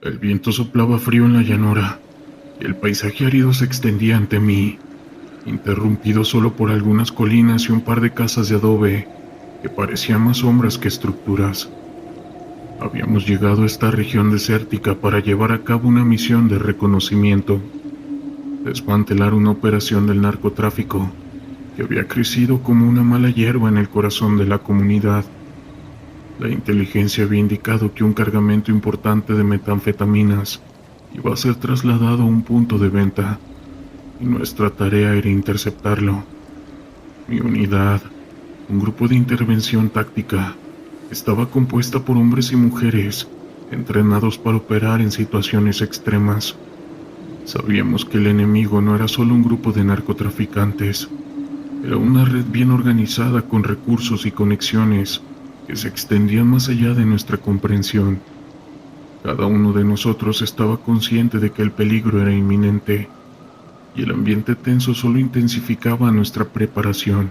El viento soplaba frío en la llanura y el paisaje árido se extendía ante mí, interrumpido solo por algunas colinas y un par de casas de adobe que parecían más sombras que estructuras. Habíamos llegado a esta región desértica para llevar a cabo una misión de reconocimiento, desmantelar una operación del narcotráfico que había crecido como una mala hierba en el corazón de la comunidad. La inteligencia había indicado que un cargamento importante de metanfetaminas iba a ser trasladado a un punto de venta, y nuestra tarea era interceptarlo. Mi unidad, un grupo de intervención táctica, estaba compuesta por hombres y mujeres entrenados para operar en situaciones extremas. Sabíamos que el enemigo no era solo un grupo de narcotraficantes, era una red bien organizada con recursos y conexiones que se extendían más allá de nuestra comprensión. Cada uno de nosotros estaba consciente de que el peligro era inminente, y el ambiente tenso solo intensificaba nuestra preparación.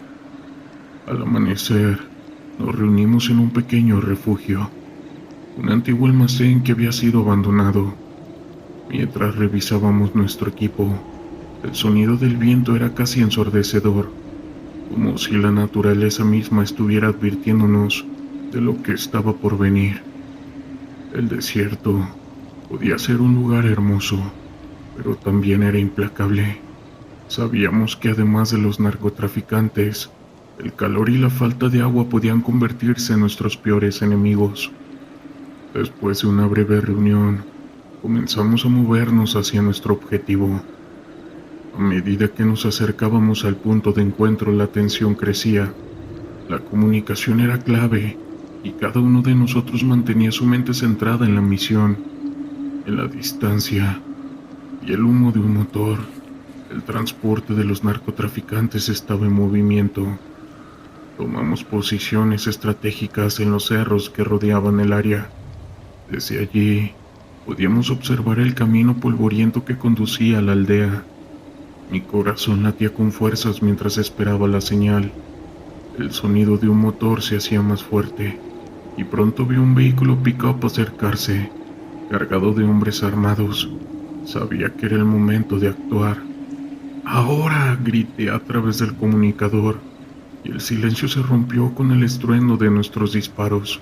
Al amanecer, nos reunimos en un pequeño refugio, un antiguo almacén que había sido abandonado. Mientras revisábamos nuestro equipo, el sonido del viento era casi ensordecedor, como si la naturaleza misma estuviera advirtiéndonos de lo que estaba por venir. El desierto podía ser un lugar hermoso, pero también era implacable. Sabíamos que además de los narcotraficantes, el calor y la falta de agua podían convertirse en nuestros peores enemigos. Después de una breve reunión, comenzamos a movernos hacia nuestro objetivo. A medida que nos acercábamos al punto de encuentro, la tensión crecía. La comunicación era clave, y cada uno de nosotros mantenía su mente centrada en la misión, en la distancia y el humo de un motor. El transporte de los narcotraficantes estaba en movimiento. Tomamos posiciones estratégicas en los cerros que rodeaban el área. Desde allí, podíamos observar el camino polvoriento que conducía a la aldea. Mi corazón latía con fuerzas mientras esperaba la señal. El sonido de un motor se hacía más fuerte, y pronto vi un vehículo pick-up acercarse, cargado de hombres armados. Sabía que era el momento de actuar. ¡Ahora!, grité a través del comunicador, y el silencio se rompió con el estruendo de nuestros disparos.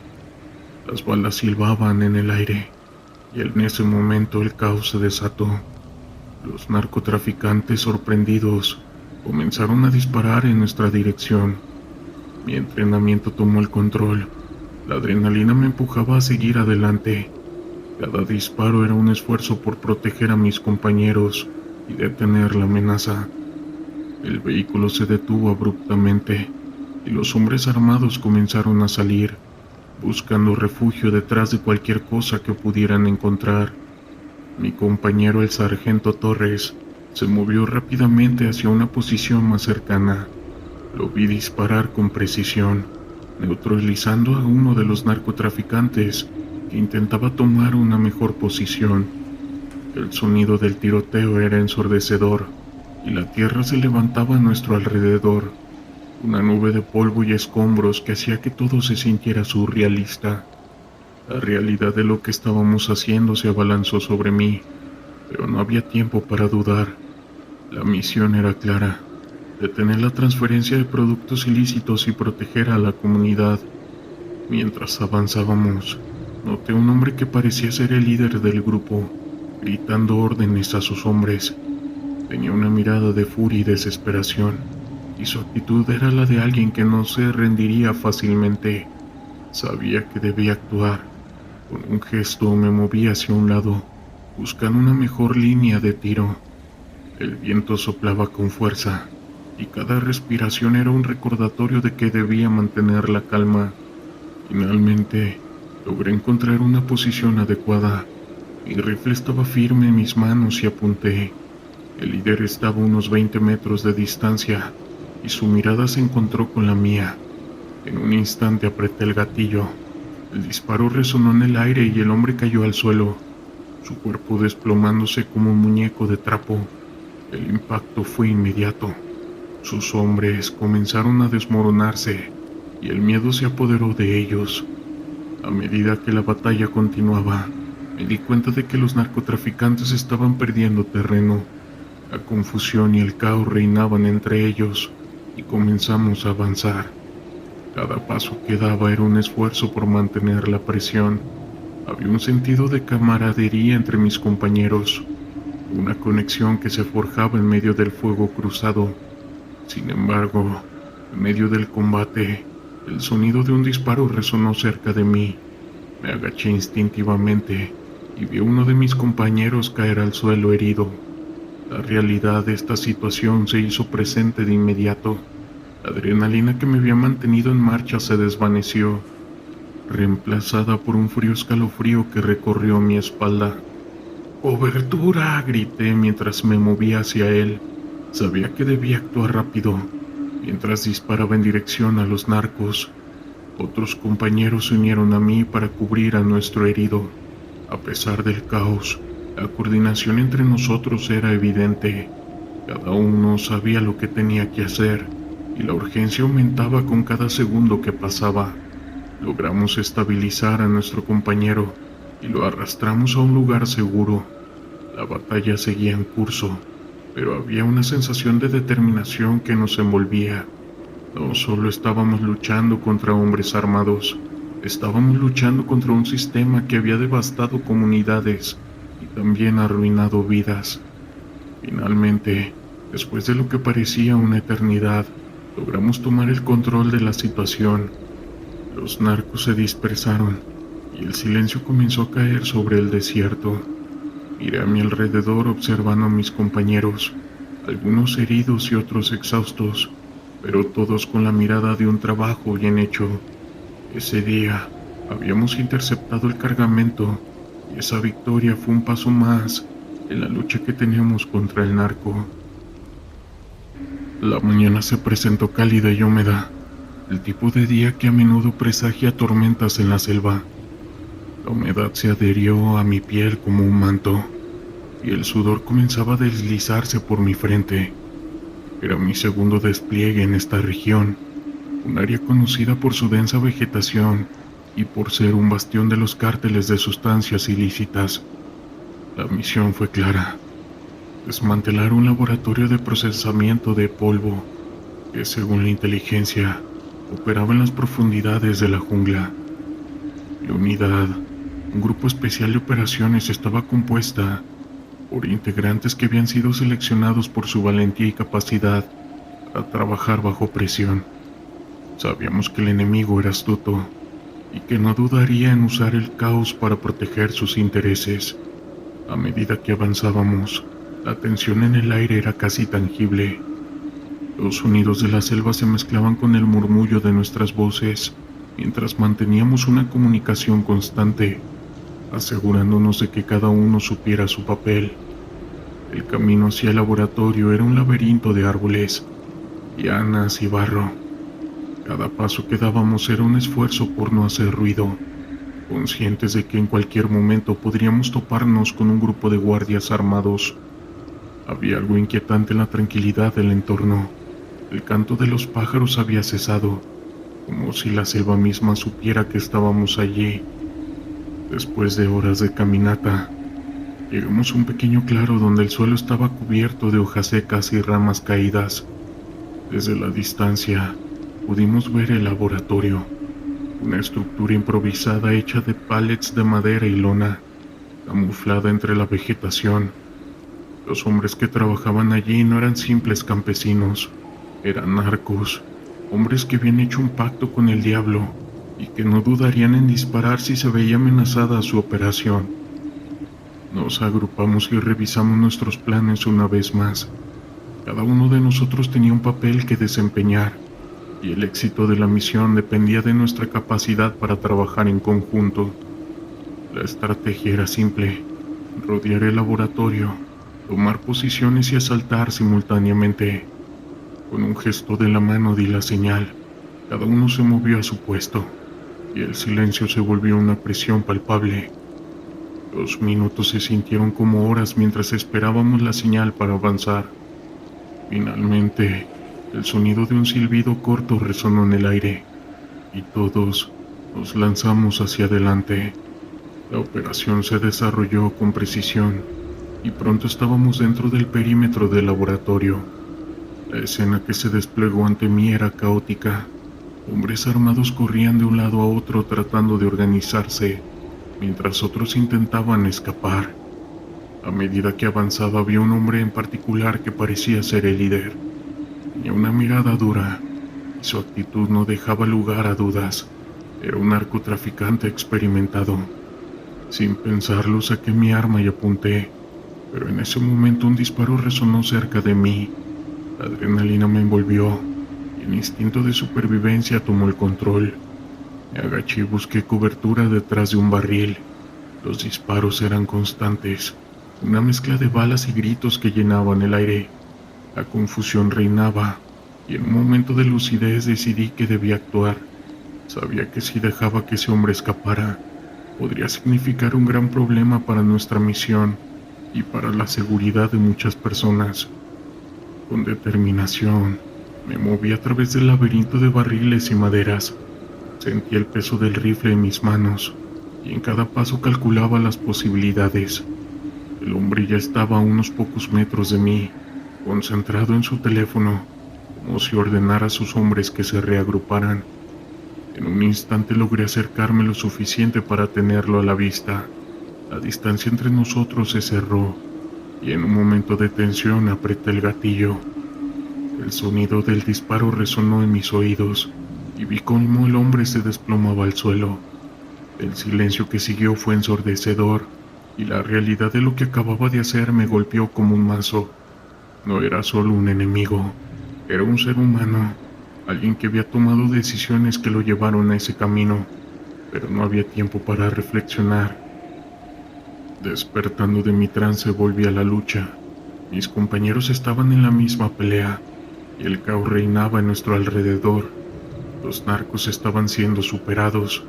Las balas silbaban en el aire, y en ese momento el caos se desató. Los narcotraficantes, sorprendidos, comenzaron a disparar en nuestra dirección. Mi entrenamiento tomó el control. La adrenalina me empujaba a seguir adelante. Cada disparo era un esfuerzo por proteger a mis compañeros y detener la amenaza. El vehículo se detuvo abruptamente y los hombres armados comenzaron a salir, buscando refugio detrás de cualquier cosa que pudieran encontrar. Mi compañero, el sargento Torres, se movió rápidamente hacia una posición más cercana. Lo vi disparar con precisión, neutralizando a uno de los narcotraficantes que intentaba tomar una mejor posición. El sonido del tiroteo era ensordecedor y la tierra se levantaba a nuestro alrededor, una nube de polvo y escombros que hacía que todo se sintiera surrealista. La realidad de lo que estábamos haciendo se abalanzó sobre mí, pero no había tiempo para dudar. La misión era clara: detener la transferencia de productos ilícitos y proteger a la comunidad. Mientras avanzábamos, noté un hombre que parecía ser el líder del grupo, gritando órdenes a sus hombres. Tenía una mirada de furia y desesperación, y su actitud era la de alguien que no se rendiría fácilmente. Sabía que debía actuar. Con un gesto me moví hacia un lado, buscando una mejor línea de tiro. El viento soplaba con fuerza, y cada respiración era un recordatorio de que debía mantener la calma. Finalmente, logré encontrar una posición adecuada. Mi rifle estaba firme en mis manos y apunté. El líder estaba a unos 20 metros de distancia, y su mirada se encontró con la mía. En un instante apreté el gatillo. El disparo resonó en el aire y el hombre cayó al suelo, su cuerpo desplomándose como un muñeco de trapo. El impacto fue inmediato. Sus hombres comenzaron a desmoronarse y el miedo se apoderó de ellos. A medida que la batalla continuaba, Me di cuenta de que los narcotraficantes estaban perdiendo terreno. La confusión y el caos reinaban entre ellos, y comenzamos a avanzar. Cada paso que daba era un esfuerzo por mantener la presión. Había un sentido de camaradería entre mis compañeros, una conexión que se forjaba en medio del fuego cruzado. Sin embargo, en medio del combate, el sonido de un disparo resonó cerca de mí. Me agaché instintivamente y vi a uno de mis compañeros caer al suelo herido. La realidad de esta situación se hizo presente de inmediato. La adrenalina que me había mantenido en marcha se desvaneció, reemplazada por un frío escalofrío que recorrió mi espalda. ¡Cobertura!, grité mientras me movía hacia él. Sabía que debía actuar rápido, mientras disparaba en dirección a los narcos. Otros compañeros se unieron a mí para cubrir a nuestro herido. A pesar del caos, la coordinación entre nosotros era evidente. Cada uno sabía lo que tenía que hacer, y la urgencia aumentaba con cada segundo que pasaba. Logramos estabilizar a nuestro compañero y lo arrastramos a un lugar seguro. La batalla seguía en curso, pero había una sensación de determinación que nos envolvía. No solo estábamos luchando contra hombres armados, estábamos luchando contra un sistema que había devastado comunidades y también arruinado vidas. Finalmente, después de lo que parecía una eternidad, logramos tomar el control de la situación. Los narcos se dispersaron y el silencio comenzó a caer sobre el desierto. Miré a mi alrededor observando a mis compañeros, algunos heridos y otros exhaustos, pero todos con la mirada de un trabajo bien hecho. Ese día habíamos interceptado el cargamento y esa victoria fue un paso más en la lucha que teníamos contra el narco. La mañana se presentó cálida y húmeda, el tipo de día que a menudo presagia tormentas en la selva. La humedad se adhirió a mi piel como un manto, y el sudor comenzaba a deslizarse por mi frente. Era mi segundo despliegue en esta región, un área conocida por su densa vegetación y por ser un bastión de los cárteles de sustancias ilícitas. La misión fue clara: desmantelar un laboratorio de procesamiento de polvo que, según la inteligencia, operaba en las profundidades de la jungla. La unidad, un grupo especial de operaciones, estaba compuesta por integrantes que habían sido seleccionados por su valentía y capacidad para trabajar bajo presión. Sabíamos que el enemigo era astuto y que no dudaría en usar el caos para proteger sus intereses. A medida que avanzábamos, la tensión en el aire era casi tangible. Los sonidos de la selva se mezclaban con el murmullo de nuestras voces mientras manteníamos una comunicación constante, asegurándonos de que cada uno supiera su papel. El camino hacia el laboratorio era un laberinto de árboles, lianas y barro. Cada paso que dábamos era un esfuerzo por no hacer ruido, conscientes de que en cualquier momento podríamos toparnos con un grupo de guardias armados. Había algo inquietante en la tranquilidad del entorno. El canto de los pájaros había cesado, como si la selva misma supiera que estábamos allí. Después de horas de caminata, llegamos a un pequeño claro donde el suelo estaba cubierto de hojas secas y ramas caídas. Desde la distancia, pudimos ver el laboratorio, una estructura improvisada hecha de pallets de madera y lona, camuflada entre la vegetación. Los hombres que trabajaban allí no eran simples campesinos, eran narcos, hombres que habían hecho un pacto con el diablo y que no dudarían en disparar si se veía amenazada su operación. Nos agrupamos y revisamos nuestros planes una vez más. Cada uno de nosotros tenía un papel que desempeñar, y el éxito de la misión dependía de nuestra capacidad para trabajar en conjunto. La estrategia era simple: rodear el laboratorio, tomar posiciones y asaltar simultáneamente. Con un gesto de la mano di la señal. Cada uno se movió a su puesto, y el silencio se volvió una presión palpable. Los minutos se sintieron como horas mientras esperábamos la señal para avanzar. Finalmente, el sonido de un silbido corto resonó en el aire, y todos nos lanzamos hacia adelante. La operación se desarrolló con precisión y pronto estábamos dentro del perímetro del laboratorio. La escena que se desplegó ante mí era caótica. Hombres armados corrían de un lado a otro tratando de organizarse, mientras otros intentaban escapar. A medida que avanzaba había un hombre en particular que parecía ser el líder. Tenía una mirada dura y su actitud no dejaba lugar a dudas. Era un narcotraficante experimentado. Sin pensarlo saqué mi arma y apunté, pero en ese momento un disparo resonó cerca de mí. La adrenalina me envolvió y el instinto de supervivencia tomó el control. Me agaché y busqué cobertura detrás de un barril. Los disparos eran constantes, una mezcla de balas y gritos que llenaban el aire. La confusión reinaba y en un momento de lucidez decidí que debía actuar. Sabía que si dejaba que ese hombre escapara, podría significar un gran problema para nuestra misión y para la seguridad de muchas personas. Con determinación, me moví a través del laberinto de barriles y maderas. Sentí el peso del rifle en mis manos y en cada paso calculaba las posibilidades. El hombre ya estaba a unos pocos metros de mí, concentrado en su teléfono, como si ordenara a sus hombres que se reagruparan. En un instante logré acercarme lo suficiente para tenerlo a la vista. La distancia entre nosotros se cerró y en un momento de tensión apreté el gatillo. El sonido del disparo resonó en mis oídos y vi cómo el hombre se desplomaba al suelo. El silencio que siguió fue ensordecedor y la realidad de lo que acababa de hacer me golpeó como un mazo. No era solo un enemigo, era un ser humano, alguien que había tomado decisiones que lo llevaron a ese camino, pero no había tiempo para reflexionar. Despertando de mi trance volví a la lucha. Mis compañeros estaban en la misma pelea y el caos reinaba en nuestro alrededor. Los narcos estaban siendo superados,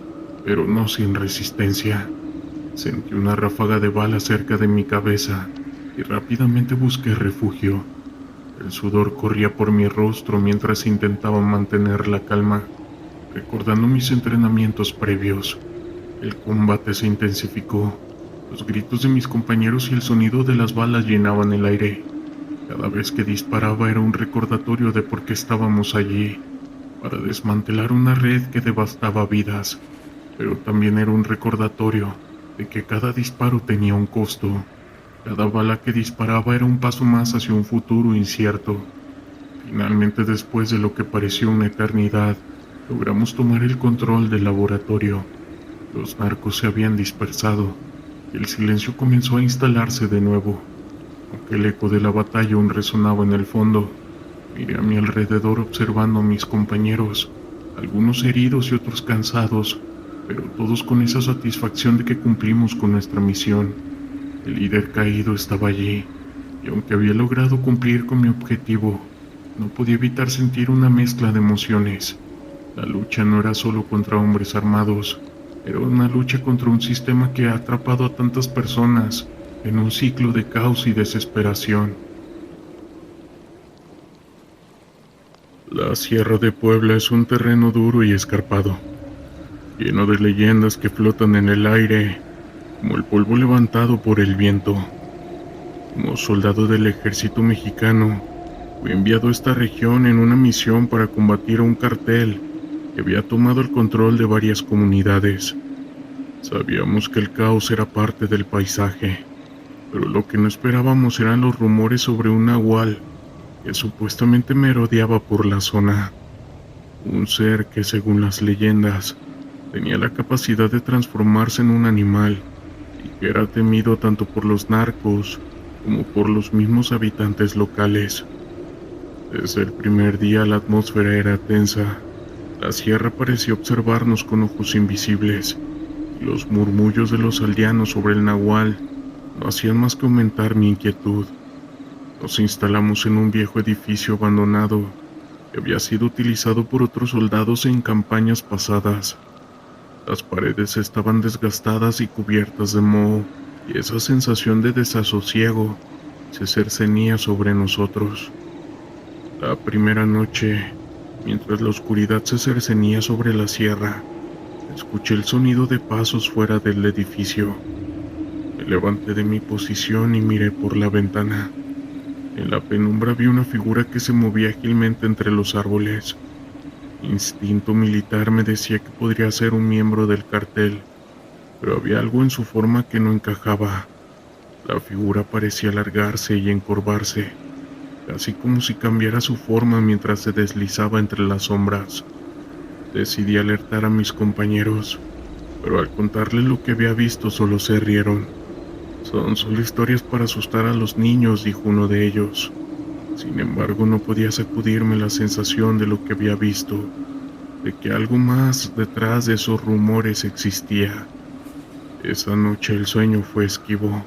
pero no sin resistencia. Sentí una ráfaga de balas cerca de mi cabeza y rápidamente busqué refugio. El sudor corría por mi rostro mientras intentaba mantener la calma, recordando mis entrenamientos previos. El combate se intensificó. Los gritos de mis compañeros y el sonido de las balas llenaban el aire. Cada vez que disparaba era un recordatorio de por qué estábamos allí, para desmantelar una red que devastaba vidas, pero también era un recordatorio de que cada disparo tenía un costo. Cada bala que disparaba era un paso más hacia un futuro incierto. Finalmente, después de lo que pareció una eternidad, logramos tomar el control del laboratorio. Los narcos se habían dispersado y el silencio comenzó a instalarse de nuevo. Aunque el eco de la batalla aún resonaba en el fondo, miré a mi alrededor observando a mis compañeros, algunos heridos y otros cansados, pero todos con esa satisfacción de que cumplimos con nuestra misión. El líder caído estaba allí, y aunque había logrado cumplir con mi objetivo, no podía evitar sentir una mezcla de emociones. La lucha no era solo contra hombres armados, era una lucha contra un sistema que ha atrapado a tantas personas en un ciclo de caos y desesperación. La Sierra de Puebla es un terreno duro y escarpado, lleno de leyendas que flotan en el aire como el polvo levantado por el viento. Como soldado del ejército mexicano, fui enviado a esta región en una misión para combatir a un cartel que había tomado el control de varias comunidades. Sabíamos que el caos era parte del paisaje, pero lo que no esperábamos eran los rumores sobre un nahual que supuestamente merodeaba por la zona. Un ser que, según las leyendas, tenía la capacidad de transformarse en un animal y que era temido tanto por los narcos como por los mismos habitantes locales. Desde el primer día la atmósfera era tensa. La sierra parecía observarnos con ojos invisibles, y los murmullos de los aldeanos sobre el nahual no hacían más que aumentar mi inquietud. Nos instalamos en un viejo edificio abandonado que había sido utilizado por otros soldados en campañas pasadas. Las paredes estaban desgastadas y cubiertas de moho, y esa sensación de desasosiego se cernía sobre nosotros. La primera noche, mientras la oscuridad se cernía sobre la sierra, Escuché el sonido de pasos fuera del edificio. Me levanté de mi posición y miré por la ventana. En la penumbra vi una figura que se movía ágilmente entre los árboles. Instinto militar me decía que podría ser un miembro del cartel, pero había algo en su forma que no encajaba. La figura parecía alargarse y encorvarse, casi como si cambiara su forma mientras se deslizaba entre las sombras. Decidí alertar a mis compañeros, pero al contarles lo que había visto solo se rieron. Son solo historias para asustar a los niños, dijo uno de ellos. Sin embargo, no podía sacudirme la sensación de lo que había visto, de que algo más detrás de esos rumores existía. Esa noche el sueño fue esquivo,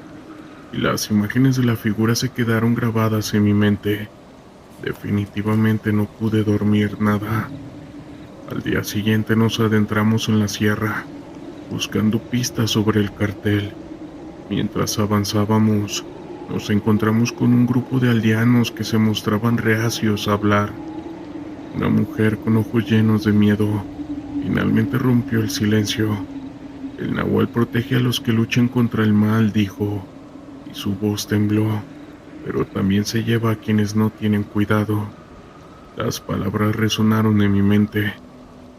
y las imágenes de la figura se quedaron grabadas en mi mente. Definitivamente no pude dormir nada. Al día siguiente nos adentramos en la sierra, buscando pistas sobre el cartel. Mientras avanzábamos, nos encontramos con un grupo de aldeanos que se mostraban reacios a hablar. Una mujer con ojos llenos de miedo finalmente rompió el silencio. El nahual protege a los que luchan contra el mal, dijo, y su voz tembló, pero también se lleva a quienes no tienen cuidado. Las palabras resonaron en mi mente,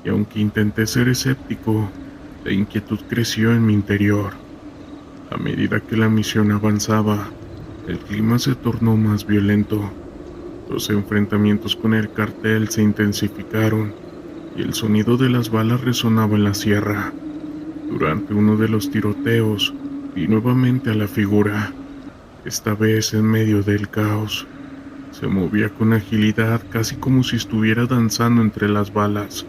y aunque intenté ser escéptico, la inquietud creció en mi interior. A medida que la misión avanzaba, el clima se tornó más violento. Los enfrentamientos con el cartel se intensificaron y el sonido de las balas resonaba en la sierra. Durante uno de los tiroteos, vi nuevamente a la figura, esta vez en medio del caos. Se movía con agilidad, casi como si estuviera danzando entre las balas.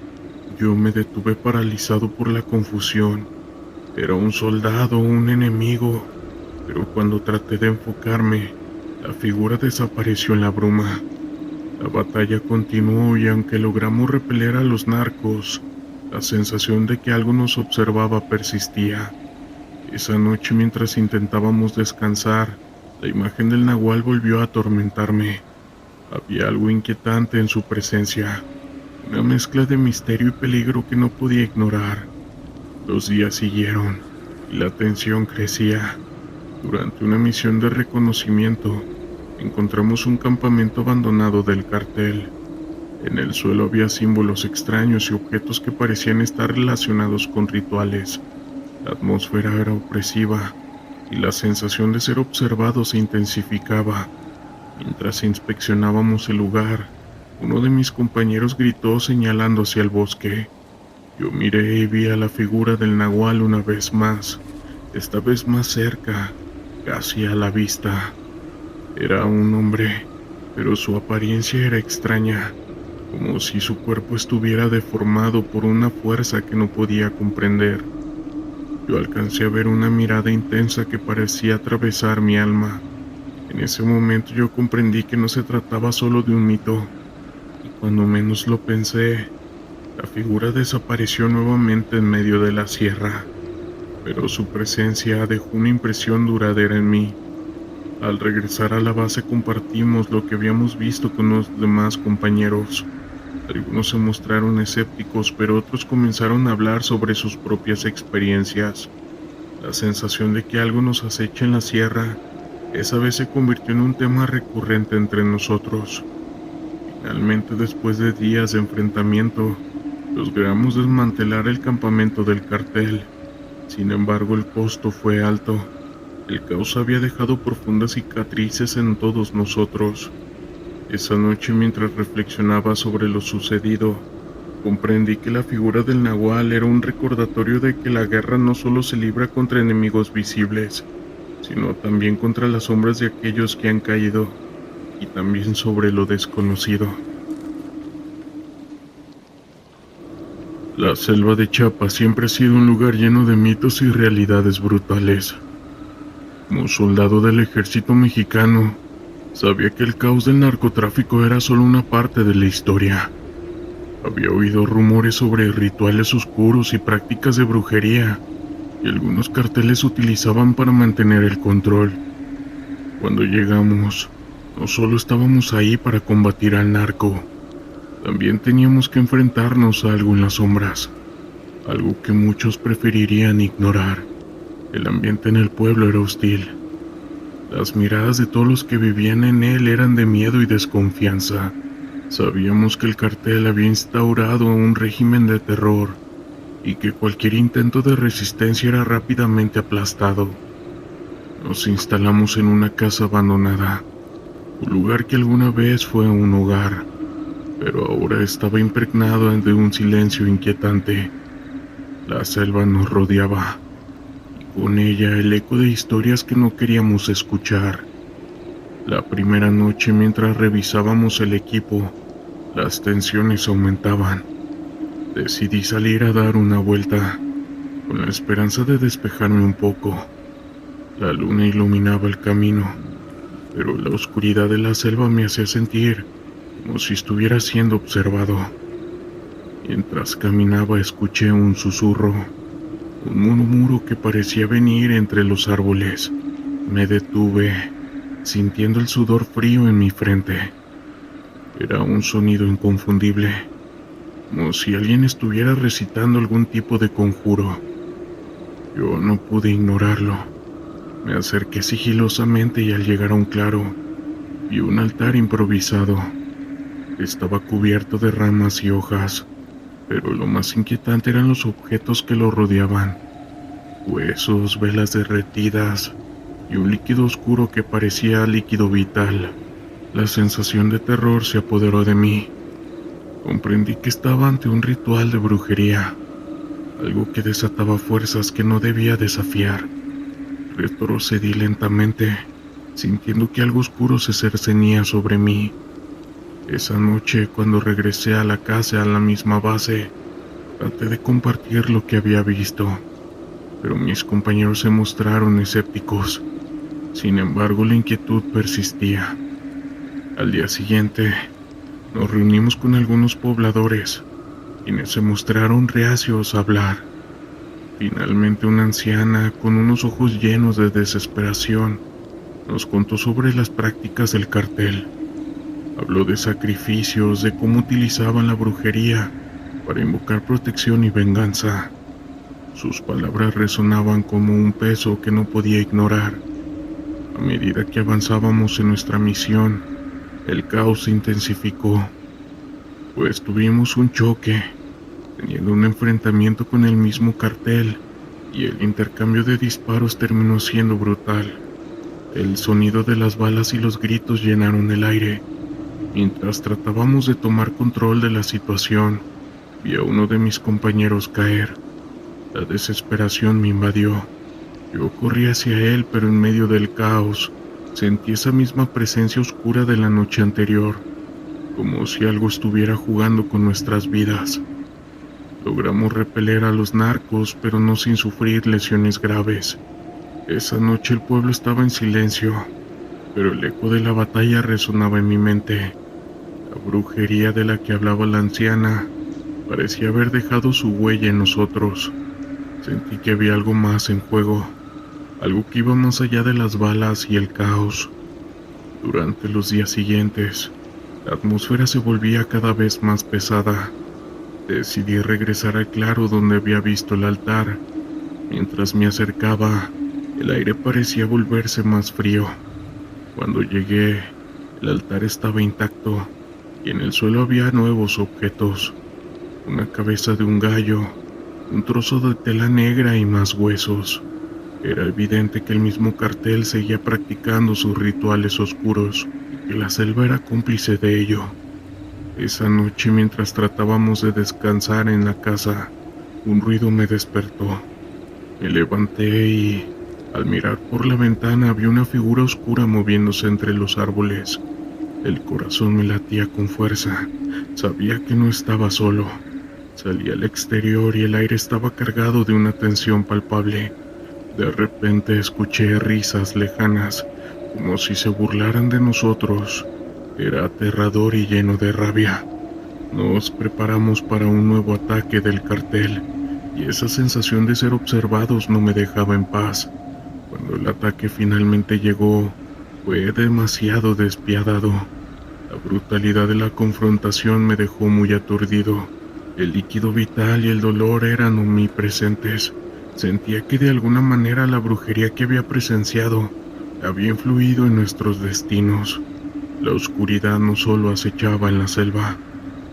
Yo me detuve paralizado por la confusión. ¿Era un soldado o un enemigo? Pero cuando traté de enfocarme, la figura desapareció en la bruma. La batalla continuó y aunque logramos repeler a los narcos, la sensación de que algo nos observaba persistía. Esa noche, mientras intentábamos descansar, la imagen del nahual volvió a atormentarme. Había algo inquietante en su presencia, una mezcla de misterio y peligro que no podía ignorar. Los días siguieron y la tensión crecía. Durante una misión de reconocimiento, encontramos un campamento abandonado del cartel. En el suelo había símbolos extraños y objetos que parecían estar relacionados con rituales. La atmósfera era opresiva y la sensación de ser observado se intensificaba. Mientras inspeccionábamos el lugar, uno de mis compañeros gritó señalando hacia el bosque. Yo miré y vi a la figura del nahual una vez más, esta vez más cerca, casi a la vista. Era un hombre, pero su apariencia era extraña, como si su cuerpo estuviera deformado por una fuerza que no podía comprender. Yo alcancé a ver una mirada intensa que parecía atravesar mi alma. En ese momento yo comprendí que no se trataba solo de un mito, y cuando menos lo pensé, la figura desapareció nuevamente en medio de la sierra, pero su presencia dejó una impresión duradera en mí. Al regresar a la base compartimos lo que habíamos visto con los demás compañeros. Algunos se mostraron escépticos, pero otros comenzaron a hablar sobre sus propias experiencias. La sensación de que algo nos acecha en la sierra, esa vez se convirtió en un tema recurrente entre nosotros. Finalmente, después de días de enfrentamiento, logramos desmantelar el campamento del cartel. Sin embargo, el costo fue alto. El caos había dejado profundas cicatrices en todos nosotros. Esa noche, mientras reflexionaba sobre lo sucedido, comprendí que la figura del nahual era un recordatorio de que la guerra no solo se libra contra enemigos visibles, sino también contra las sombras de aquellos que han caído, y también sobre lo desconocido. La selva de Chiapas siempre ha sido un lugar lleno de mitos y realidades brutales. Como soldado del ejército mexicano, sabía que el caos del narcotráfico era solo una parte de la historia. Había oído rumores sobre rituales oscuros y prácticas de brujería, que algunos carteles utilizaban para mantener el control. Cuando llegamos, no solo estábamos ahí para combatir al narco, también teníamos que enfrentarnos a algo en las sombras, algo que muchos preferirían ignorar. El ambiente en el pueblo era hostil. Las miradas de todos los que vivían en él eran de miedo y desconfianza. Sabíamos que el cartel había instaurado un régimen de terror y que cualquier intento de resistencia era rápidamente aplastado. Nos instalamos en una casa abandonada, un lugar que alguna vez fue un hogar, pero ahora estaba impregnado de un silencio inquietante. La selva nos rodeaba, y con ella el eco de historias que no queríamos escuchar. La primera noche, mientras revisábamos el equipo, las tensiones aumentaban. Decidí salir a dar una vuelta, con la esperanza de despejarme un poco. La luna iluminaba el camino, pero la oscuridad de la selva me hacía sentir como si estuviera siendo observado. Mientras caminaba escuché un susurro, un murmullo que parecía venir entre los árboles. Me detuve, sintiendo el sudor frío en mi frente. Era un sonido inconfundible, como si alguien estuviera recitando algún tipo de conjuro. Yo no pude ignorarlo. Me acerqué sigilosamente y al llegar a un claro, vi un altar improvisado. Estaba cubierto de ramas y hojas, pero lo más inquietante eran los objetos que lo rodeaban. Huesos, velas derretidas y un líquido oscuro que parecía líquido vital. La sensación de terror se apoderó de mí. Comprendí que estaba ante un ritual de brujería, algo que desataba fuerzas que no debía desafiar. Retrocedí lentamente, sintiendo que algo oscuro se cercenía sobre mí. Esa noche, cuando regresé a la casa a la misma base, traté de compartir lo que había visto, pero mis compañeros se mostraron escépticos. Sin embargo, la inquietud persistía. Al día siguiente, nos reunimos con algunos pobladores, quienes se mostraron reacios a hablar. Finalmente, una anciana, con unos ojos llenos de desesperación, nos contó sobre las prácticas del cartel. Habló de sacrificios, de cómo utilizaban la brujería para invocar protección y venganza. Sus palabras resonaban como un peso que no podía ignorar. A medida que avanzábamos en nuestra misión, el caos se intensificó, pues tuvimos un choque, teniendo un enfrentamiento con el mismo cartel, y el intercambio de disparos terminó siendo brutal. El sonido de las balas y los gritos llenaron el aire. Mientras tratábamos de tomar control de la situación, vi a uno de mis compañeros caer. La desesperación me invadió. Yo corrí hacia él, pero en medio del caos, sentí esa misma presencia oscura de la noche anterior, como si algo estuviera jugando con nuestras vidas. Logramos repeler a los narcos, pero no sin sufrir lesiones graves. Esa noche el pueblo estaba en silencio, pero el eco de la batalla resonaba en mi mente. La brujería de la que hablaba la anciana parecía haber dejado su huella en nosotros. Sentí que había algo más en juego, algo que iba más allá de las balas y el caos. Durante los días siguientes, la atmósfera se volvía cada vez más pesada. Decidí regresar al claro donde había visto el altar. Mientras me acercaba, el aire parecía volverse más frío. Cuando llegué, el altar estaba intacto y en el suelo había nuevos objetos: una cabeza de un gallo, un trozo de tela negra y más huesos. Era evidente que el mismo cartel seguía practicando sus rituales oscuros y que la selva era cómplice de ello. Esa noche, mientras tratábamos de descansar en la casa, un ruido me despertó. Me levanté y, al mirar por la ventana, vi una figura oscura moviéndose entre los árboles. El corazón me latía con fuerza. Sabía que no estaba solo. Salí al exterior y el aire estaba cargado de una tensión palpable. De repente escuché risas lejanas, como si se burlaran de nosotros. Era aterrador y lleno de rabia. Nos preparamos para un nuevo ataque del cartel, y esa sensación de ser observados no me dejaba en paz. Cuando el ataque finalmente llegó, fue demasiado despiadado. La brutalidad de la confrontación me dejó muy aturdido. El líquido vital y el dolor eran omnipresentes. Sentía que de alguna manera la brujería que había presenciado había influido en nuestros destinos. La oscuridad no solo acechaba en la selva,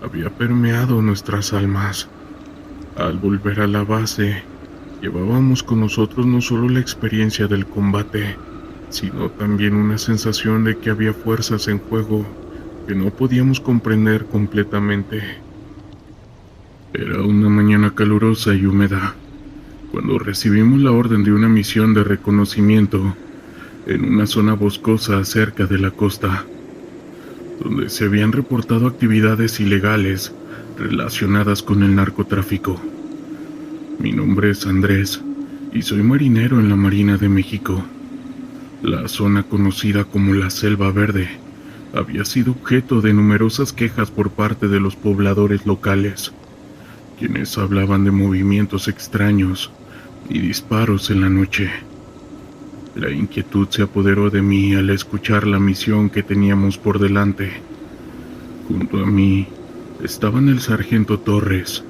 había permeado nuestras almas. Al volver a la base, llevábamos con nosotros no solo la experiencia del combate, sino también una sensación de que había fuerzas en juego que no podíamos comprender completamente. Era una mañana calurosa y húmeda, cuando recibimos la orden de una misión de reconocimiento en una zona boscosa cerca de la costa, donde se habían reportado actividades ilegales relacionadas con el narcotráfico. Mi nombre es Andrés y soy marinero en la Marina de México. La zona conocida como la Selva Verde había sido objeto de numerosas quejas por parte de los pobladores locales, quienes hablaban de movimientos extraños y disparos en la noche. La inquietud se apoderó de mí al escuchar la misión que teníamos por delante. Junto a mí estaban el sargento Torres,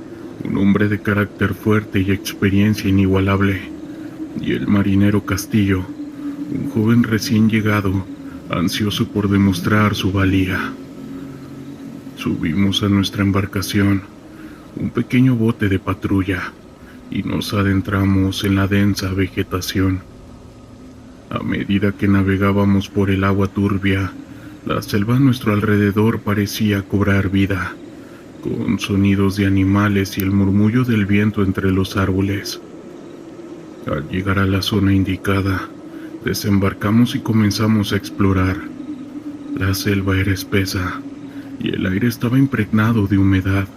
un hombre de carácter fuerte y experiencia inigualable, y el marinero Castillo, un joven recién llegado, ansioso por demostrar su valía. Subimos a nuestra embarcación, un pequeño bote de patrulla, y nos adentramos en la densa vegetación. A medida que navegábamos por el agua turbia, la selva a nuestro alrededor parecía cobrar vida, con sonidos de animales y el murmullo del viento entre los árboles. Al llegar a la zona indicada, desembarcamos y comenzamos a explorar. La selva era espesa y el aire estaba impregnado de humedad.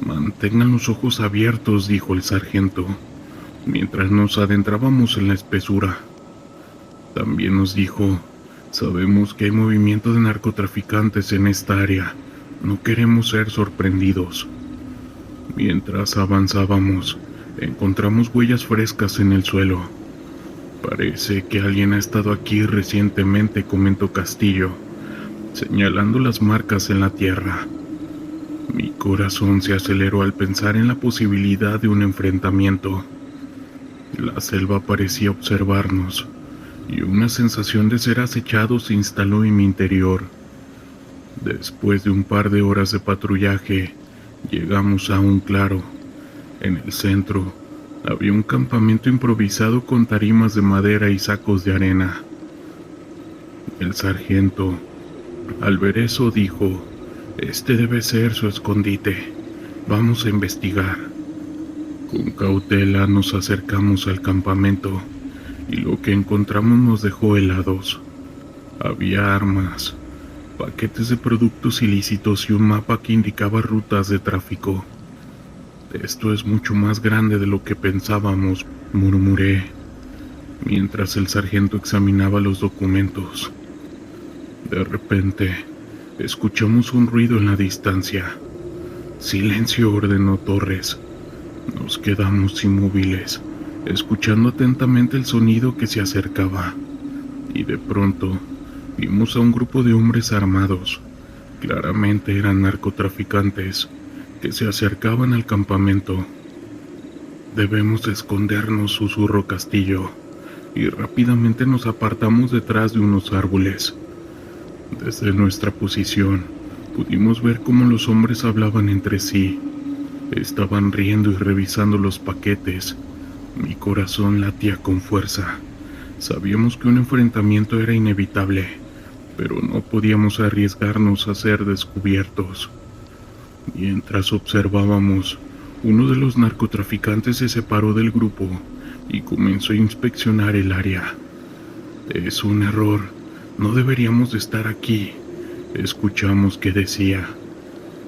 «Mantengan los ojos abiertos», dijo el sargento, mientras nos adentrábamos en la espesura. También nos dijo: «Sabemos que hay movimiento de narcotraficantes en esta área. No queremos ser sorprendidos». Mientras avanzábamos, encontramos huellas frescas en el suelo. «Parece que alguien ha estado aquí recientemente», comentó Castillo, señalando las marcas en la tierra. Mi corazón se aceleró al pensar en la posibilidad de un enfrentamiento. La selva parecía observarnos, y una sensación de ser acechado se instaló en mi interior. Después de un par de horas de patrullaje, llegamos a un claro. En el centro había un campamento improvisado con tarimas de madera y sacos de arena. El sargento, al ver eso, dijo: «Este debe ser su escondite. Vamos a investigar». Con cautela nos acercamos al campamento, y lo que encontramos nos dejó helados. Había armas, paquetes de productos ilícitos y un mapa que indicaba rutas de tráfico. «Esto es mucho más grande de lo que pensábamos», murmuré, mientras el sargento examinaba los documentos. De repente, escuchamos un ruido en la distancia. «Silencio», ordenó Torres. Nos quedamos inmóviles, escuchando atentamente el sonido que se acercaba, y de pronto vimos a un grupo de hombres armados. Claramente eran narcotraficantes que se acercaban al campamento. «Debemos escondernos», susurró Castillo, y rápidamente nos apartamos detrás de unos árboles. Desde nuestra posición pudimos ver cómo los hombres hablaban entre sí. Estaban riendo y revisando los paquetes. Mi corazón latía con fuerza. Sabíamos que un enfrentamiento era inevitable, pero no podíamos arriesgarnos a ser descubiertos. Mientras observábamos, uno de los narcotraficantes se separó del grupo y comenzó a inspeccionar el área. «Es un error. No deberíamos de estar aquí», escuchamos que decía.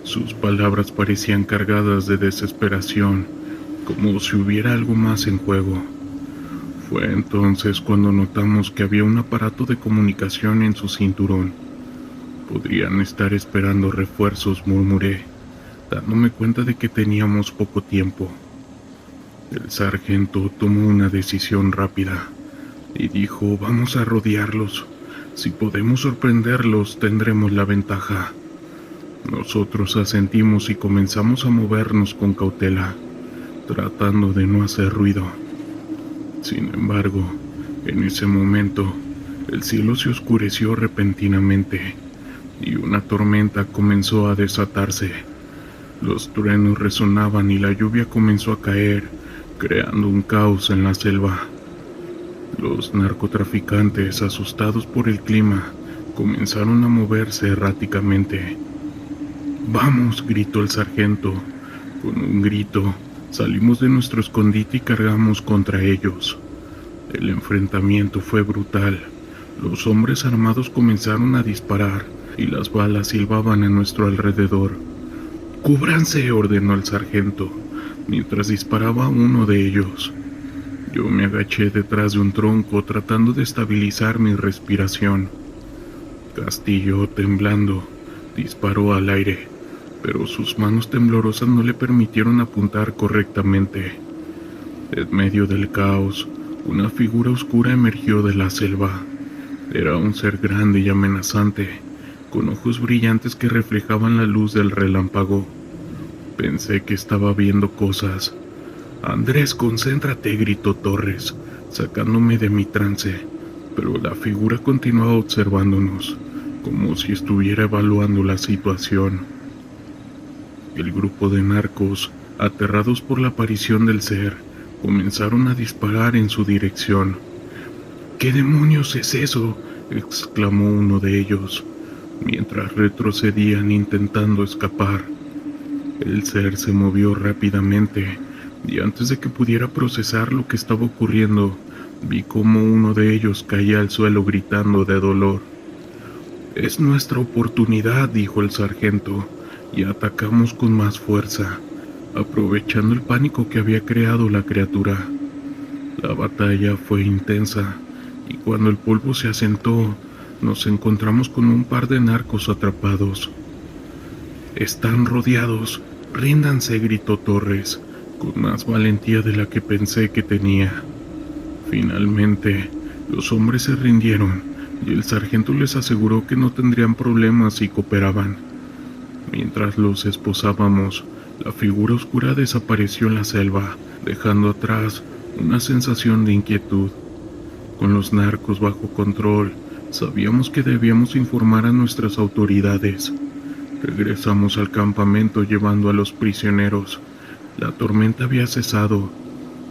Sus palabras parecían cargadas de desesperación, como si hubiera algo más en juego. Fue entonces cuando notamos que había un aparato de comunicación en su cinturón. «Podrían estar esperando refuerzos», murmuré, dándome cuenta de que teníamos poco tiempo. El sargento tomó una decisión rápida y dijo: «Vamos a rodearlos. Si podemos sorprenderlos, tendremos la ventaja». Nosotros asentimos y comenzamos a movernos con cautela, tratando de no hacer ruido. Sin embargo, en ese momento, el cielo se oscureció repentinamente y una tormenta comenzó a desatarse. Los truenos resonaban y la lluvia comenzó a caer, creando un caos en la selva. Los narcotraficantes, asustados por el clima, comenzaron a moverse erráticamente. «¡Vamos!», gritó el sargento. Con un grito, salimos de nuestro escondite y cargamos contra ellos. El enfrentamiento fue brutal. Los hombres armados comenzaron a disparar y las balas silbaban a nuestro alrededor. «¡Cúbranse!», ordenó el sargento, mientras disparaba a uno de ellos. Yo me agaché detrás de un tronco tratando de estabilizar mi respiración. Castillo, temblando, disparó al aire, pero sus manos temblorosas no le permitieron apuntar correctamente. En medio del caos, una figura oscura emergió de la selva. Era un ser grande y amenazante, con ojos brillantes que reflejaban la luz del relámpago. Pensé que estaba viendo cosas. «Andrés, concéntrate», gritó Torres, sacándome de mi trance, pero la figura continuaba observándonos, como si estuviera evaluando la situación. El grupo de narcos, aterrados por la aparición del ser, comenzaron a disparar en su dirección. «¿Qué demonios es eso?», exclamó uno de ellos, mientras retrocedían intentando escapar. El ser se movió rápidamente, y antes de que pudiera procesar lo que estaba ocurriendo, vi cómo uno de ellos caía al suelo gritando de dolor. «Es nuestra oportunidad», dijo el sargento, y atacamos con más fuerza, aprovechando el pánico que había creado la criatura. La batalla fue intensa, y cuando el polvo se asentó, nos encontramos con un par de narcos atrapados. «Están rodeados, ríndanse», gritó Torres, con más valentía de la que pensé que tenía. Finalmente, los hombres se rindieron, y el sargento les aseguró que no tendrían problemas si cooperaban. Mientras los esposábamos, la figura oscura desapareció en la selva, dejando atrás una sensación de inquietud. Con los narcos bajo control, sabíamos que debíamos informar a nuestras autoridades. Regresamos al campamento llevando a los prisioneros. La tormenta había cesado,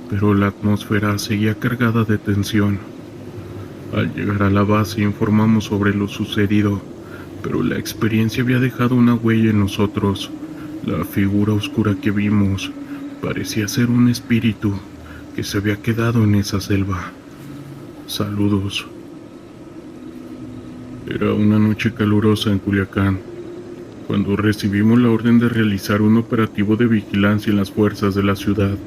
pero la atmósfera seguía cargada de tensión. Al llegar a la base informamos sobre lo sucedido, pero la experiencia había dejado una huella en nosotros. La figura oscura que vimos parecía ser un espíritu que se había quedado en esa selva. Saludos. Era una noche calurosa en Culiacán, cuando recibimos la orden de realizar un operativo de vigilancia en las fuerzas de la ciudad.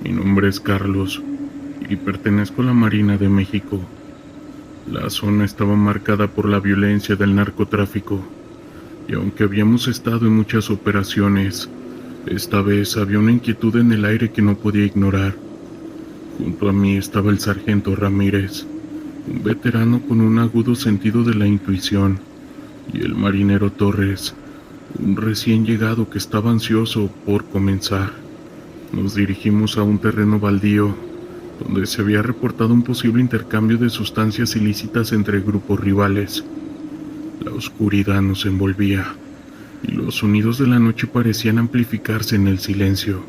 Mi nombre es Carlos y pertenezco a la Marina de México. La zona estaba marcada por la violencia del narcotráfico, y aunque habíamos estado en muchas operaciones, esta vez había una inquietud en el aire que no podía ignorar. Junto a mí estaba el sargento Ramírez, un veterano con un agudo sentido de la intuición, y el marinero Torres, un recién llegado que estaba ansioso por comenzar. Nos dirigimos a un terreno baldío, donde se había reportado un posible intercambio de sustancias ilícitas entre grupos rivales. La oscuridad nos envolvía, y los sonidos de la noche parecían amplificarse en el silencio.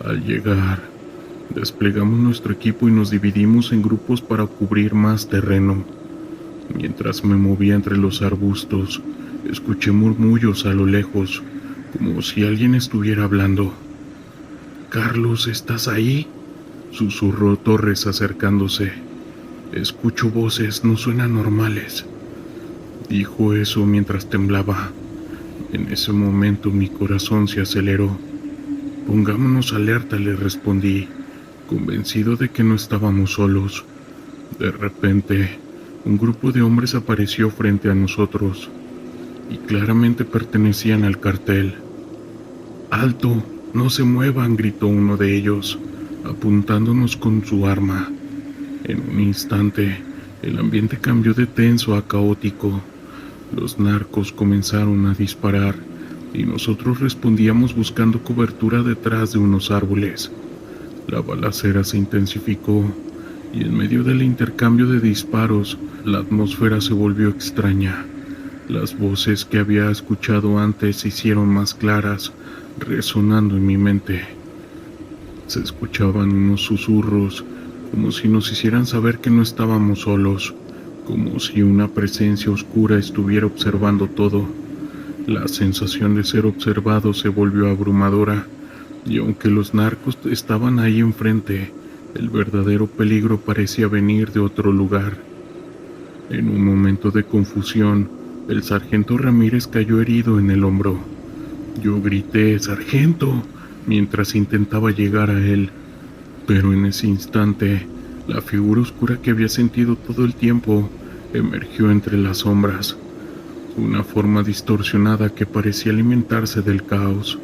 Al llegar, desplegamos nuestro equipo y nos dividimos en grupos para cubrir más terreno. Mientras me movía entre los arbustos, escuché murmullos a lo lejos, como si alguien estuviera hablando. «Carlos, ¿estás ahí?», susurró Torres acercándose. «Escucho voces, no suenan normales». Dijo eso mientras temblaba. En ese momento mi corazón se aceleró. «Pongámonos alerta», le respondí, convencido de que no estábamos solos. De repente, un grupo de hombres apareció frente a nosotros, y claramente pertenecían al cartel. «¡Alto! ¡No se muevan!», gritó uno de ellos, apuntándonos con su arma. En un instante, el ambiente cambió de tenso a caótico. Los narcos comenzaron a disparar y nosotros respondíamos buscando cobertura detrás de unos árboles. La balacera se intensificó y en medio del intercambio de disparos, la atmósfera se volvió extraña. Las voces que había escuchado antes se hicieron más claras, resonando en mi mente. Se escuchaban unos susurros, como si nos hicieran saber que no estábamos solos, como si una presencia oscura estuviera observando todo. La sensación de ser observado se volvió abrumadora, y aunque los narcos estaban ahí enfrente, el verdadero peligro parecía venir de otro lugar. En un momento de confusión, el sargento Ramírez cayó herido en el hombro. Yo grité: «¡Sargento!», mientras intentaba llegar a él, pero en ese instante, la figura oscura que había sentido todo el tiempo emergió entre las sombras. Una forma distorsionada que parecía alimentarse del caos.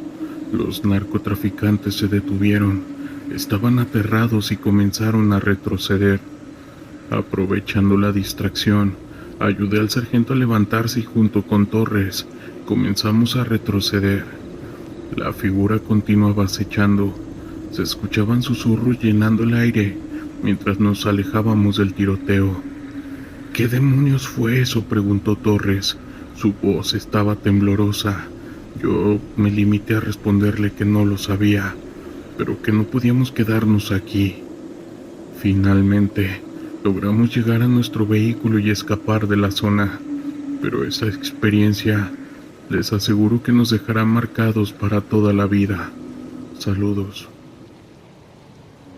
Los narcotraficantes se detuvieron, estaban aterrados y comenzaron a retroceder. Aprovechando la distracción, ayudé al sargento a levantarse y junto con Torres comenzamos a retroceder. La figura continuaba acechando. Se escuchaban susurros llenando el aire mientras nos alejábamos del tiroteo. «¿Qué demonios fue eso?», preguntó Torres. Su voz estaba temblorosa. Yo me limité a responderle que no lo sabía, pero que no podíamos quedarnos aquí. Finalmente, logramos llegar a nuestro vehículo y escapar de la zona, pero esa experiencia les aseguro que nos dejará marcados para toda la vida. Saludos.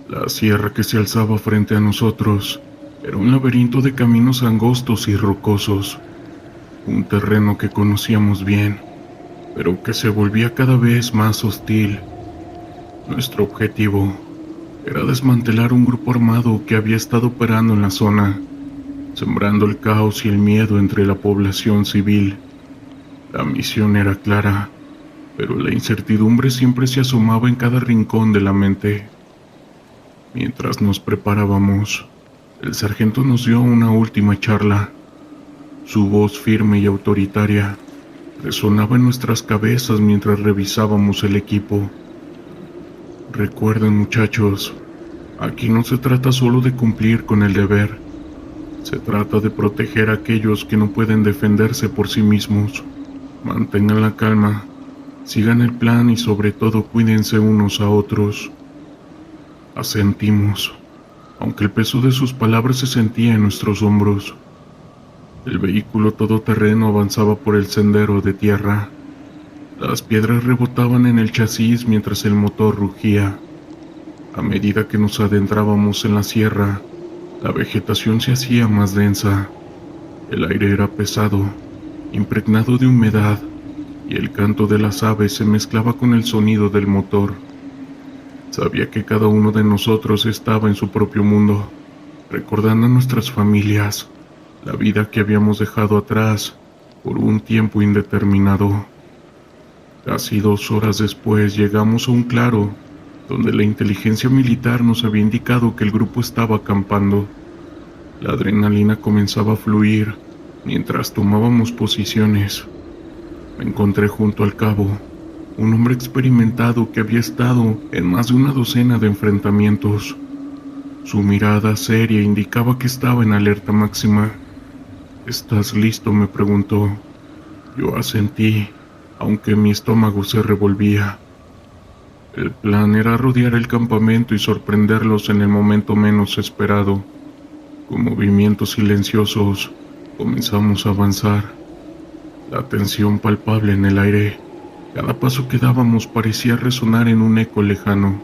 La sierra que se alzaba frente a nosotros era un laberinto de caminos angostos y rocosos, un terreno que conocíamos bien, pero que se volvía cada vez más hostil. Nuestro objetivo era desmantelar un grupo armado que había estado operando en la zona, sembrando el caos y el miedo entre la población civil. La misión era clara, pero la incertidumbre siempre se asomaba en cada rincón de la mente. Mientras nos preparábamos, el sargento nos dio una última charla. Su voz firme y autoritaria resonaba en nuestras cabezas mientras revisábamos el equipo. «Recuerden, muchachos, aquí no se trata solo de cumplir con el deber. Se trata de proteger a aquellos que no pueden defenderse por sí mismos. Mantengan la calma, sigan el plan y sobre todo cuídense unos a otros». Asentimos, aunque el peso de sus palabras se sentía en nuestros hombros. El vehículo todoterreno avanzaba por el sendero de tierra. Las piedras rebotaban en el chasis mientras el motor rugía. A medida que nos adentrábamos en la sierra, la vegetación se hacía más densa. El aire era pesado, impregnado de humedad, y el canto de las aves se mezclaba con el sonido del motor. Sabía que cada uno de nosotros estaba en su propio mundo, recordando a nuestras familias, la vida que habíamos dejado atrás por un tiempo indeterminado. Casi 2 horas después llegamos a un claro, donde la inteligencia militar nos había indicado que el grupo estaba acampando. La adrenalina comenzaba a fluir mientras tomábamos posiciones. Me encontré junto al cabo, un hombre experimentado que había estado en más de una docena de enfrentamientos. Su mirada seria indicaba que estaba en alerta máxima. «¿Estás listo?», me preguntó. Yo asentí, aunque mi estómago se revolvía. El plan era rodear el campamento y sorprenderlos en el momento menos esperado. Con movimientos silenciosos, comenzamos a avanzar. La tensión palpable en el aire. Cada paso que dábamos parecía resonar en un eco lejano,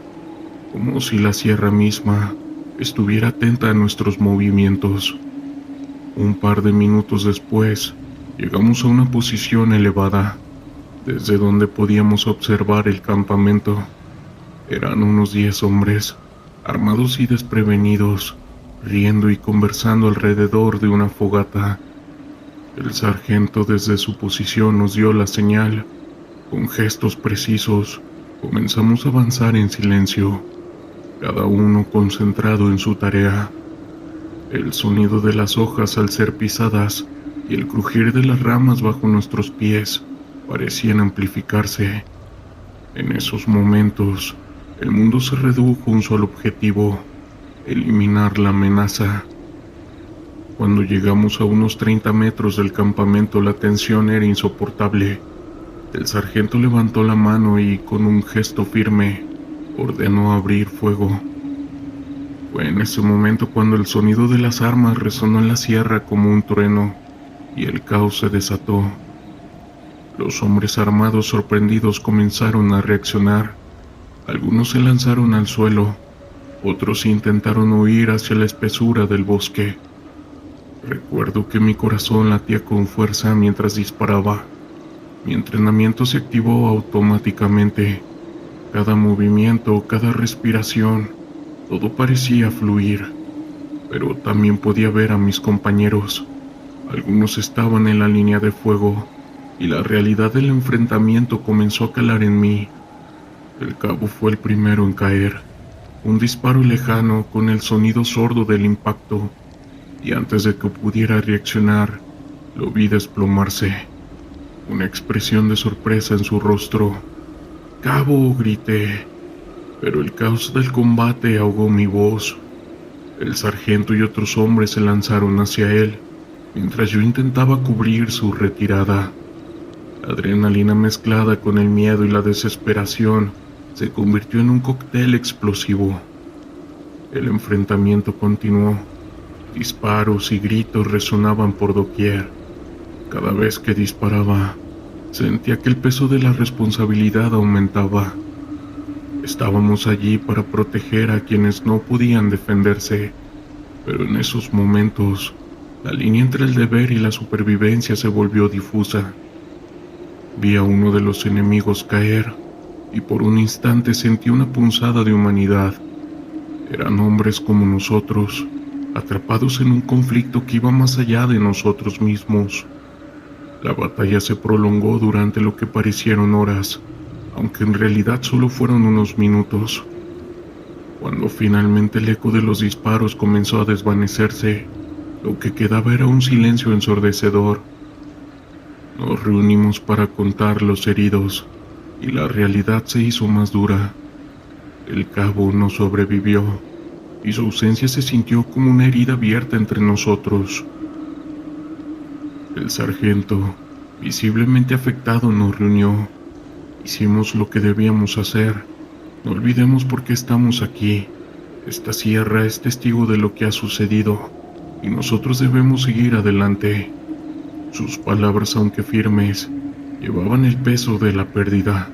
como si la sierra misma estuviera atenta a nuestros movimientos. Un par de minutos después, llegamos a una posición elevada, desde donde podíamos observar el campamento. Eran unos 10 hombres, armados y desprevenidos, riendo y conversando alrededor de una fogata. El sargento desde su posición nos dio la señal. Con gestos precisos, comenzamos a avanzar en silencio, cada uno concentrado en su tarea. El sonido de las hojas al ser pisadas y el crujir de las ramas bajo nuestros pies parecían amplificarse. En esos momentos, el mundo se redujo a un solo objetivo: eliminar la amenaza. Cuando llegamos a unos 30 metros del campamento, la tensión era insoportable. El sargento levantó la mano y, con un gesto firme, ordenó abrir fuego. Fue en ese momento cuando el sonido de las armas resonó en la sierra como un trueno, y el caos se desató. Los hombres armados sorprendidos comenzaron a reaccionar. Algunos se lanzaron al suelo, otros intentaron huir hacia la espesura del bosque. Recuerdo que mi corazón latía con fuerza mientras disparaba. Mi entrenamiento se activó automáticamente. Cada movimiento, cada respiración, todo parecía fluir. Pero también podía ver a mis compañeros. Algunos estaban en la línea de fuego, y la realidad del enfrentamiento comenzó a calar en mí. El cabo fue el primero en caer. Un disparo lejano con el sonido sordo del impacto, y antes de que pudiera reaccionar, lo vi desplomarse. Una expresión de sorpresa en su rostro. «¡Cabo!», grité, pero el caos del combate ahogó mi voz. El sargento y otros hombres se lanzaron hacia él, mientras yo intentaba cubrir su retirada. La adrenalina mezclada con el miedo y la desesperación se convirtió en un cóctel explosivo. El enfrentamiento continuó. Disparos y gritos resonaban por doquier. Cada vez que disparaba, sentía que el peso de la responsabilidad aumentaba. Estábamos allí para proteger a quienes no podían defenderse, pero en esos momentos, la línea entre el deber y la supervivencia se volvió difusa. Vi a uno de los enemigos caer, y por un instante sentí una punzada de humanidad. Eran hombres como nosotros, atrapados en un conflicto que iba más allá de nosotros mismos. La batalla se prolongó durante lo que parecieron horas, aunque en realidad solo fueron unos minutos. Cuando finalmente el eco de los disparos comenzó a desvanecerse, lo que quedaba era un silencio ensordecedor. Nos reunimos para contar los heridos, y la realidad se hizo más dura. El cabo no sobrevivió, y su ausencia se sintió como una herida abierta entre nosotros. El sargento, visiblemente afectado, nos reunió. Hicimos lo que debíamos hacer. No olvidemos por qué estamos aquí. Esta sierra es testigo de lo que ha sucedido, y nosotros debemos seguir adelante. Sus palabras, aunque firmes, llevaban el peso de la pérdida.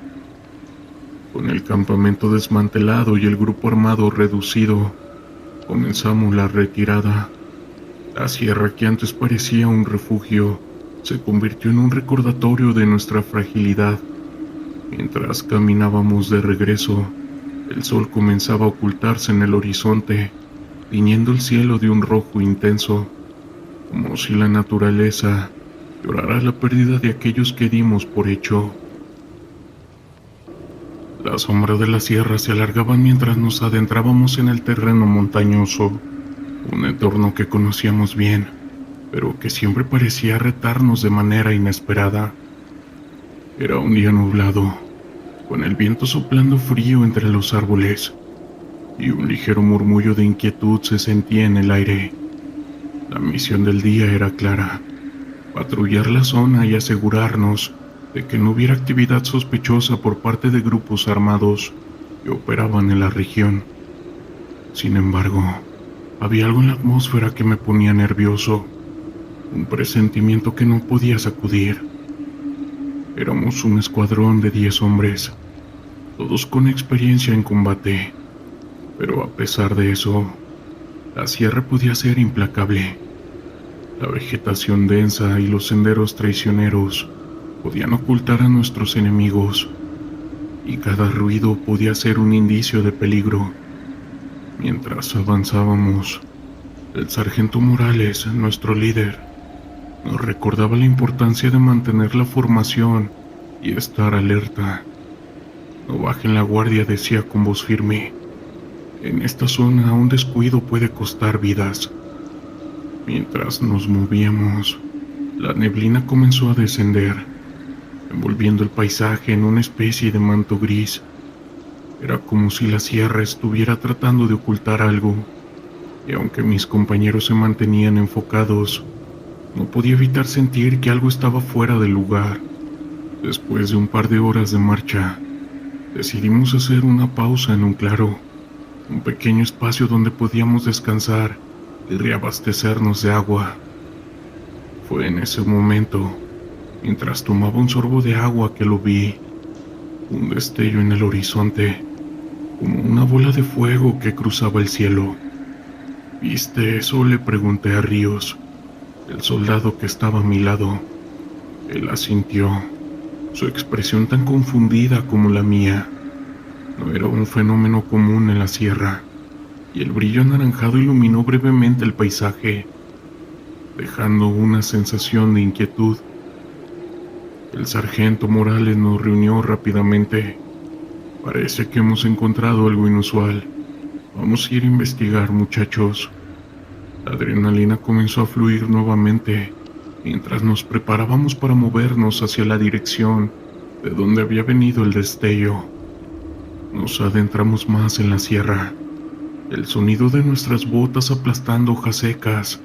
Con el campamento desmantelado y el grupo armado reducido, comenzamos la retirada. La sierra, que antes parecía un refugio, se convirtió en un recordatorio de nuestra fragilidad. Mientras caminábamos de regreso, el sol comenzaba a ocultarse en el horizonte, tiñendo el cielo de un rojo intenso, como si la naturaleza llorara la pérdida de aquellos que dimos por hecho. Las sombras de la sierra se alargaban mientras nos adentrábamos en el terreno montañoso, un entorno que conocíamos bien, pero que siempre parecía retarnos de manera inesperada. Era un día nublado, con el viento soplando frío entre los árboles, y un ligero murmullo de inquietud se sentía en el aire. La misión del día era clara: patrullar la zona y asegurarnos de que no hubiera actividad sospechosa por parte de grupos armados que operaban en la región. Sin embargo, había algo en la atmósfera que me ponía nervioso, un presentimiento que no podía sacudir. Éramos un escuadrón de 10 hombres, todos con experiencia en combate, pero a pesar de eso, la sierra podía ser implacable. La vegetación densa y los senderos traicioneros podían ocultar a nuestros enemigos, y cada ruido podía ser un indicio de peligro. Mientras avanzábamos, el sargento Morales, nuestro líder, nos recordaba la importancia de mantener la formación y estar alerta. No bajen la guardia, decía con voz firme. En esta zona un descuido puede costar vidas. Mientras nos movíamos, La neblina comenzó a descender, envolviendo el paisaje en una especie de manto gris. Era como si la sierra estuviera tratando de ocultar algo, y aunque mis compañeros se mantenían enfocados, no podía evitar sentir que algo estaba fuera del lugar. Después de un par de horas de marcha, decidimos hacer una pausa en un claro, un pequeño espacio donde podíamos descansar y reabastecernos de agua. Fue en ese momento, mientras tomaba un sorbo de agua, que lo vi, un destello en el horizonte, como una bola de fuego que cruzaba el cielo. ¿Viste eso?, le pregunté a Ríos, el soldado que estaba a mi lado. Él asintió, su expresión tan confundida como la mía. No era un fenómeno común en la sierra, y el brillo anaranjado iluminó brevemente el paisaje, dejando una sensación de inquietud. El sargento Morales nos reunió rápidamente. Parece que hemos encontrado algo inusual. Vamos a ir a investigar, muchachos. La adrenalina comenzó a fluir nuevamente mientras nos preparábamos para movernos hacia la dirección de donde había venido el destello. Nos adentramos más en la sierra. El sonido de nuestras botas aplastando hojas secas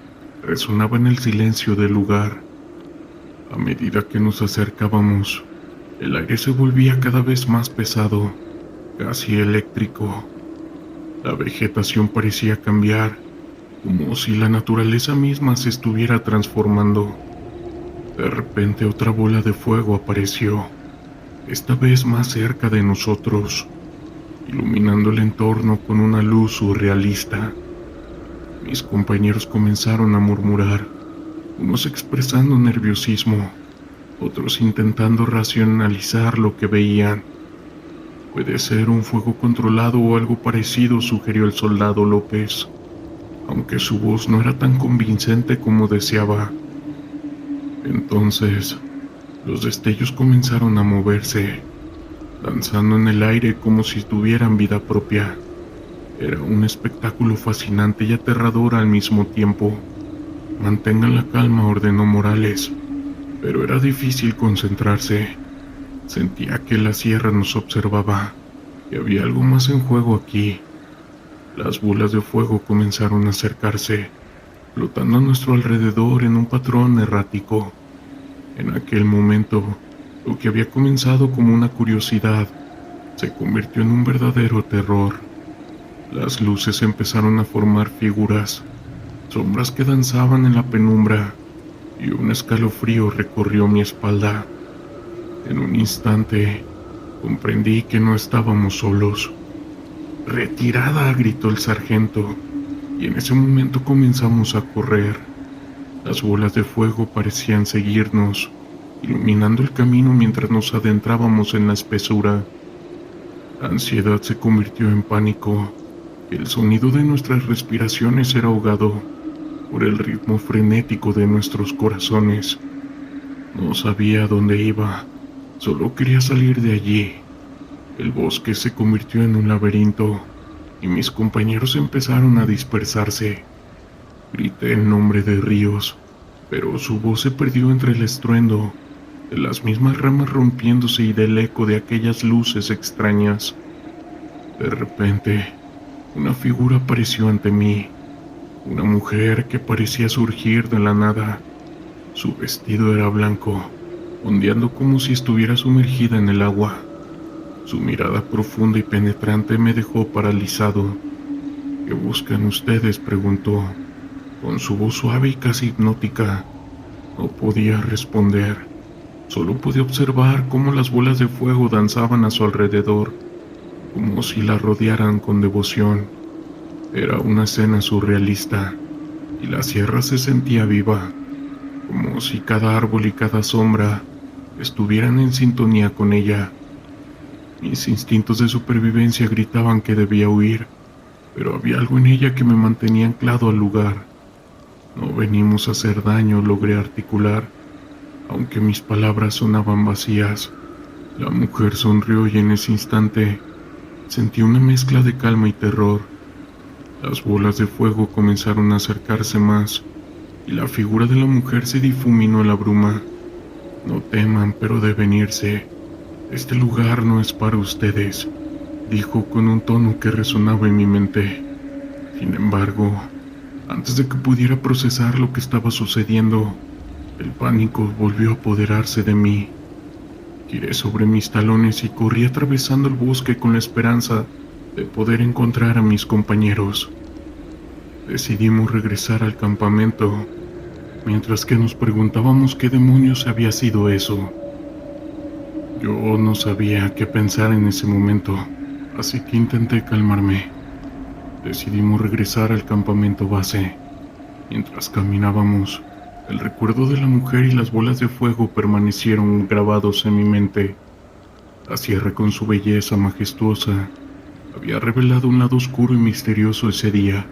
resonaba en el silencio del lugar. A medida que nos acercábamos, el aire se volvía cada vez más pesado, casi eléctrico. La vegetación parecía cambiar, como si la naturaleza misma se estuviera transformando. De repente otra bola de fuego apareció, esta vez más cerca de nosotros, iluminando el entorno con una luz surrealista. Mis compañeros comenzaron a murmurar, unos expresando nerviosismo, otros intentando racionalizar lo que veían. Puede ser un fuego controlado o algo parecido, sugirió el soldado López, aunque su voz no era tan convincente como deseaba. Entonces, los destellos comenzaron a moverse, danzando en el aire como si tuvieran vida propia. Era un espectáculo fascinante y aterrador al mismo tiempo. Mantengan la calma, ordenó Morales, pero era difícil concentrarse. Sentía que la sierra nos observaba, que había algo más en juego aquí. Las bolas de fuego comenzaron a acercarse, flotando a nuestro alrededor en un patrón errático. En aquel momento, lo que había comenzado como una curiosidad se convirtió en un verdadero terror. Las luces empezaron a formar figuras, sombras que danzaban en la penumbra, y un escalofrío recorrió mi espalda. En un instante, comprendí que no estábamos solos. «¡Retirada!», gritó el sargento, y en ese momento comenzamos a correr. Las bolas de fuego parecían seguirnos, iluminando el camino mientras nos adentrábamos en la espesura. La ansiedad se convirtió en pánico, y el sonido de nuestras respiraciones era ahogado por el ritmo frenético de nuestros corazones. No sabía a dónde iba, solo quería salir de allí. El bosque se convirtió en un laberinto, y mis compañeros empezaron a dispersarse. Grité el nombre de Ríos, pero su voz se perdió entre el estruendo de las mismas ramas rompiéndose y del eco de aquellas luces extrañas. De repente, una figura apareció ante mí, una mujer que parecía surgir de la nada. Su vestido era blanco, ondeando como si estuviera sumergida en el agua. Su mirada profunda y penetrante me dejó paralizado. «¿Qué buscan ustedes?», preguntó, con su voz suave y casi hipnótica. No podía responder, solo podía observar cómo las bolas de fuego danzaban a su alrededor, como si la rodearan con devoción. Era una escena surrealista, y la sierra se sentía viva, como si cada árbol y cada sombra estuvieran en sintonía con ella. Mis instintos de supervivencia gritaban que debía huir, pero había algo en ella que me mantenía anclado al lugar. «No venimos a hacer daño», logré articular, aunque mis palabras sonaban vacías. La mujer sonrió y en ese instante sentí una mezcla de calma y terror. Las bolas de fuego comenzaron a acercarse más, y la figura de la mujer se difuminó en la bruma. No teman, pero deben irse. Este lugar no es para ustedes, dijo con un tono que resonaba en mi mente. Sin embargo, antes de que pudiera procesar lo que estaba sucediendo, el pánico volvió a apoderarse de mí. Giré sobre mis talones y corrí atravesando el bosque con la esperanza de poder encontrar a mis compañeros. Decidimos regresar al campamento, mientras que nos preguntábamos qué demonios había sido eso. Yo no sabía qué pensar en ese momento, así que intenté calmarme. Decidimos regresar al campamento base. Mientras caminábamos, el recuerdo de la mujer y las bolas de fuego permanecieron grabados en mi mente. La sierra, con su belleza majestuosa, había revelado un lado oscuro y misterioso ese día.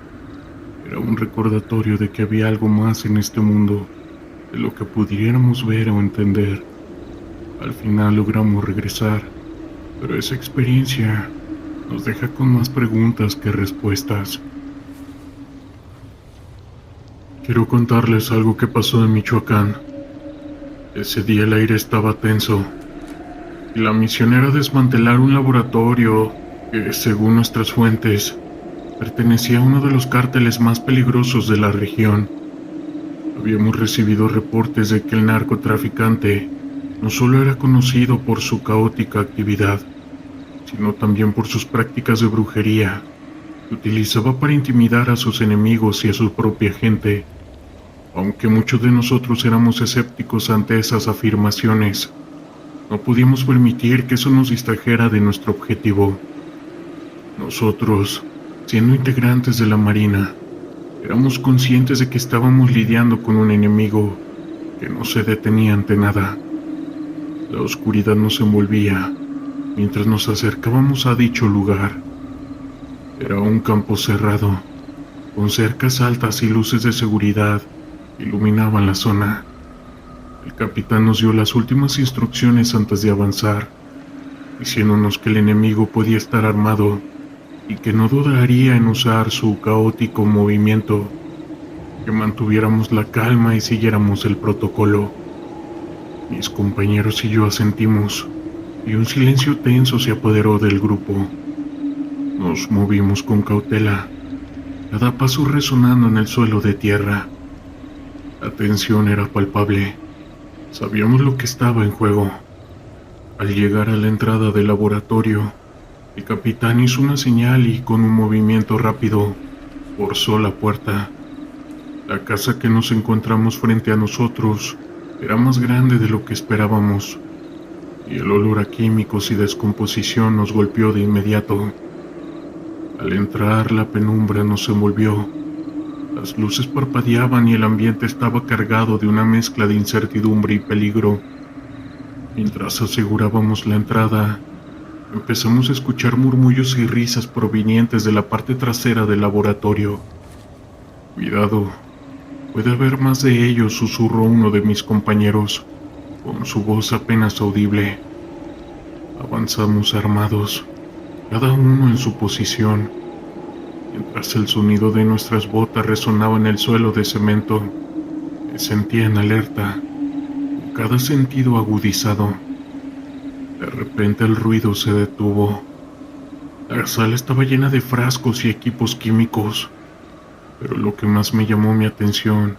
Era un recordatorio de que había algo más en este mundo de lo que pudiéramos ver o entender. Al final logramos regresar, pero esa experiencia nos deja con más preguntas que respuestas. Quiero contarles algo que pasó en Michoacán. Ese día el aire estaba tenso, y la misión era desmantelar un laboratorio que, según nuestras fuentes, pertenecía a uno de los cárteles más peligrosos de la región. Habíamos recibido reportes de que el narcotraficante no solo era conocido por su caótica actividad, sino también por sus prácticas de brujería, que utilizaba para intimidar a sus enemigos y a su propia gente. Aunque muchos de nosotros éramos escépticos ante esas afirmaciones, no podíamos permitir que eso nos distrajera de nuestro objetivo. Nosotros, siendo integrantes de la Marina, éramos conscientes de que estábamos lidiando con un enemigo que no se detenía ante nada. La oscuridad nos envolvía mientras nos acercábamos a dicho lugar. Era un campo cerrado, con cercas altas y luces de seguridad que iluminaban la zona. El capitán nos dio las últimas instrucciones antes de avanzar, diciéndonos que el enemigo podía estar armado y que no dudaría en usar su caótico movimiento, que mantuviéramos la calma y siguiéramos el protocolo. Mis compañeros y yo asentimos, y un silencio tenso se apoderó del grupo. Nos movimos con cautela, cada paso resonando en el suelo de tierra. La tensión era palpable. Sabíamos lo que estaba en juego. Al llegar a la entrada del laboratorio, el capitán hizo una señal y, con un movimiento rápido, forzó la puerta. La casa que nos encontramos frente a nosotros era más grande de lo que esperábamos, y el olor a químicos y descomposición nos golpeó de inmediato. Al entrar, la penumbra nos envolvió. Las luces parpadeaban y el ambiente estaba cargado de una mezcla de incertidumbre y peligro. Mientras asegurábamos la entrada, empezamos a escuchar murmullos y risas provenientes de la parte trasera del laboratorio. «Cuidado, puede haber más de ellos», susurró uno de mis compañeros, con su voz apenas audible. Avanzamos armados, cada uno en su posición, mientras el sonido de nuestras botas resonaba en el suelo de cemento. Me sentía en alerta, con cada sentido agudizado. De repente el ruido se detuvo. La sala estaba llena de frascos y equipos químicos, pero lo que más me llamó mi atención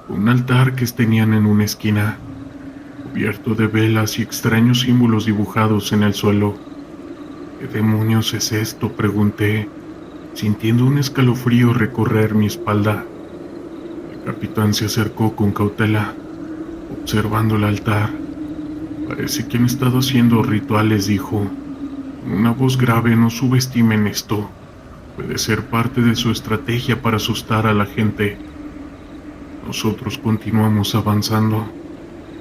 fue un altar que tenían en una esquina, cubierto de velas y extraños símbolos dibujados en el suelo. «¿Qué demonios es esto?», pregunté, sintiendo un escalofrío recorrer mi espalda. El capitán se acercó con cautela, observando el altar. «Parece que han estado haciendo rituales», dijo. Con una voz grave: «No subestimen esto. Puede ser parte de su estrategia para asustar a la gente». Nosotros continuamos avanzando,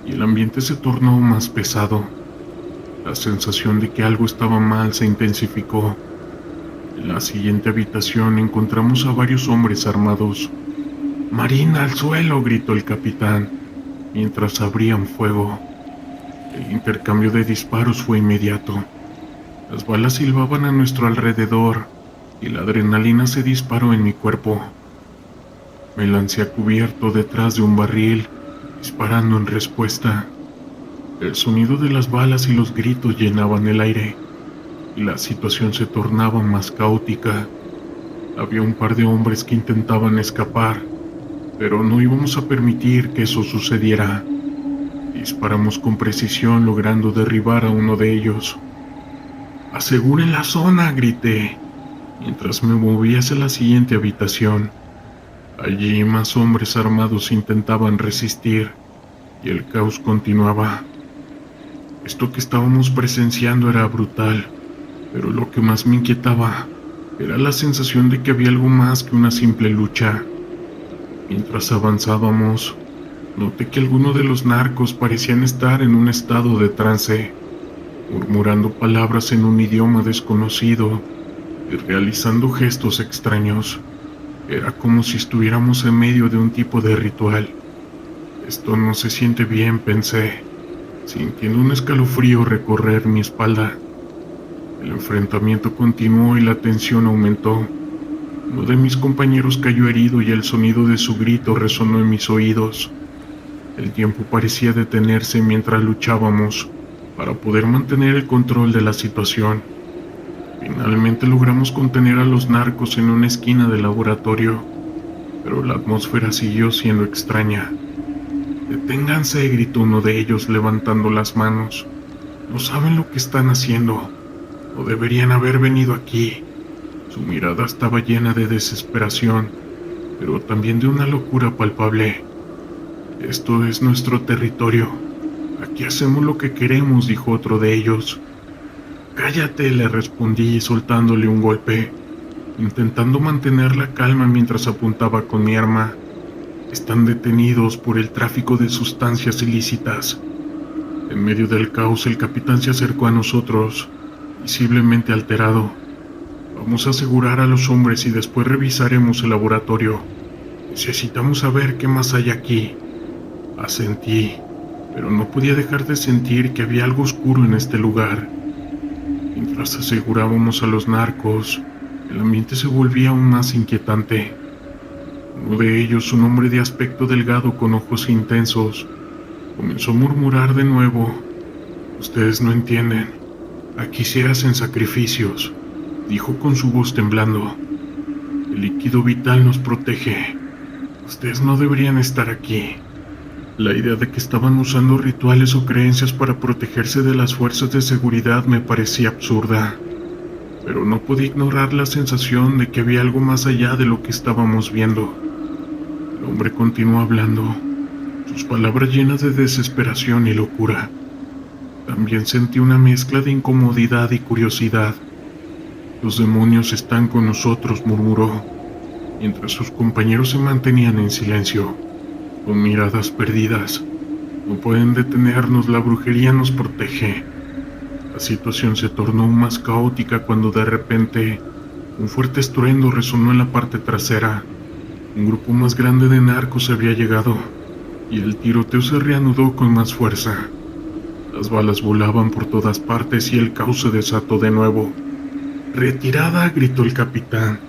y el ambiente se tornó más pesado. La sensación de que algo estaba mal se intensificó. En la siguiente habitación encontramos a varios hombres armados. «¡Marina, al suelo!», gritó el capitán, mientras abrían fuego. El intercambio de disparos fue inmediato. Las balas silbaban a nuestro alrededor y la adrenalina se disparó en mi cuerpo. Me lancé a cubierto detrás de un barril, disparando en respuesta. El sonido de las balas y los gritos llenaban el aire, y la situación se tornaba más caótica. Había un par de hombres que intentaban escapar, pero no íbamos a permitir que eso sucediera. Disparamos con precisión, logrando derribar a uno de ellos. «¡Aseguren la zona!», grité, mientras me movía hacia la siguiente habitación. Allí más hombres armados intentaban resistir, y el caos continuaba. Esto que estábamos presenciando era brutal, pero lo que más me inquietaba era la sensación de que había algo más que una simple lucha. Mientras avanzábamos, noté que algunos de los narcos parecían estar en un estado de trance, murmurando palabras en un idioma desconocido y realizando gestos extraños. Era como si estuviéramos en medio de un tipo de ritual. Esto no se siente bien, pensé, sintiendo un escalofrío recorrer mi espalda. El enfrentamiento continuó y la tensión aumentó. Uno de mis compañeros cayó herido y el sonido de su grito resonó en mis oídos. El tiempo parecía detenerse mientras luchábamos para poder mantener el control de la situación. Finalmente logramos contener a los narcos en una esquina del laboratorio, pero la atmósfera siguió siendo extraña. «¡Deténganse!», gritó uno de ellos levantando las manos. «No saben lo que están haciendo. No deberían haber venido aquí». Su mirada estaba llena de desesperación, pero también de una locura palpable. «Esto es nuestro territorio. Aquí hacemos lo que queremos», dijo otro de ellos. «Cállate», le respondí soltándole un golpe, intentando mantener la calma mientras apuntaba con mi arma. «Están detenidos por el tráfico de sustancias ilícitas». En medio del caos, el capitán se acercó a nosotros, visiblemente alterado. «Vamos a asegurar a los hombres y después revisaremos el laboratorio. Necesitamos saber qué más hay aquí». Asentí, pero no podía dejar de sentir que había algo oscuro en este lugar. Mientras asegurábamos a los narcos, el ambiente se volvía aún más inquietante. Uno de ellos, un hombre de aspecto delgado con ojos intensos, comenzó a murmurar de nuevo. «Ustedes no entienden. Aquí se hacen sacrificios», dijo con su voz temblando. «El líquido vital nos protege. Ustedes no deberían estar aquí». La idea de que estaban usando rituales o creencias para protegerse de las fuerzas de seguridad me parecía absurda, pero no podía ignorar la sensación de que había algo más allá de lo que estábamos viendo. El hombre continuó hablando, sus palabras llenas de desesperación y locura. También sentí una mezcla de incomodidad y curiosidad. «Los demonios están con nosotros», murmuró, mientras sus compañeros se mantenían en silencio, con miradas perdidas. «No pueden detenernos, la brujería nos protege». La situación se tornó aún más caótica cuando de repente un fuerte estruendo resonó en la parte trasera. Un grupo más grande de narcos había llegado, y el tiroteo se reanudó con más fuerza. Las balas volaban por todas partes y el caos se desató de nuevo. «¡Retirada!», gritó el capitán,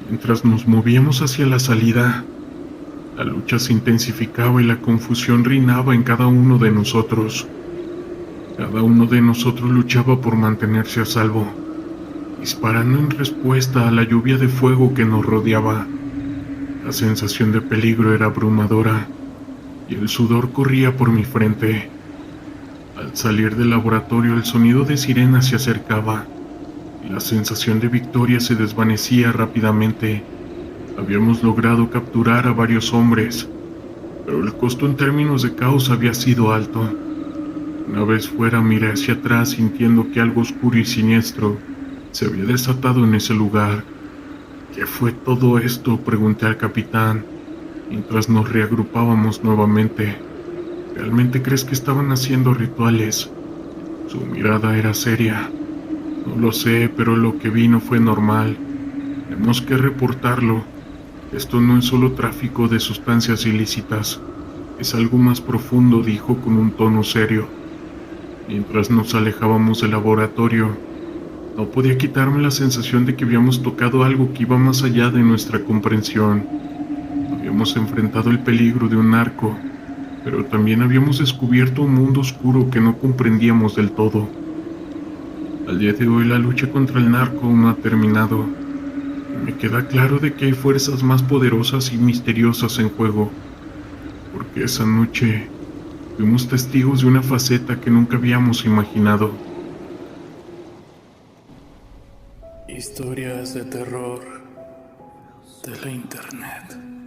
mientras nos movíamos hacia la salida. La lucha se intensificaba y la confusión reinaba en cada uno de nosotros. Cada uno de nosotros luchaba por mantenerse a salvo, disparando en respuesta a la lluvia de fuego que nos rodeaba. La sensación de peligro era abrumadora, y el sudor corría por mi frente. Al salir del laboratorio, el sonido de sirenas se acercaba, y la sensación de victoria se desvanecía rápidamente. Habíamos logrado capturar a varios hombres, pero el costo en términos de caos había sido alto. Una vez fuera, miré hacia atrás sintiendo que algo oscuro y siniestro se había desatado en ese lugar. «¿Qué fue todo esto?», pregunté al capitán, mientras nos reagrupábamos nuevamente. «¿Realmente crees que estaban haciendo rituales?». Su mirada era seria. «No lo sé, pero lo que vi no fue normal. Tenemos que reportarlo. Esto no es solo tráfico de sustancias ilícitas, es algo más profundo», dijo con un tono serio. Mientras nos alejábamos del laboratorio, no podía quitarme la sensación de que habíamos tocado algo que iba más allá de nuestra comprensión. Habíamos enfrentado el peligro de un narco, pero también habíamos descubierto un mundo oscuro que no comprendíamos del todo. Al día de hoy la lucha contra el narco aún no ha terminado, y me queda claro de que hay fuerzas más poderosas y misteriosas en juego, porque esa noche fuimos testigos de una faceta que nunca habíamos imaginado. Historias de terror de la internet.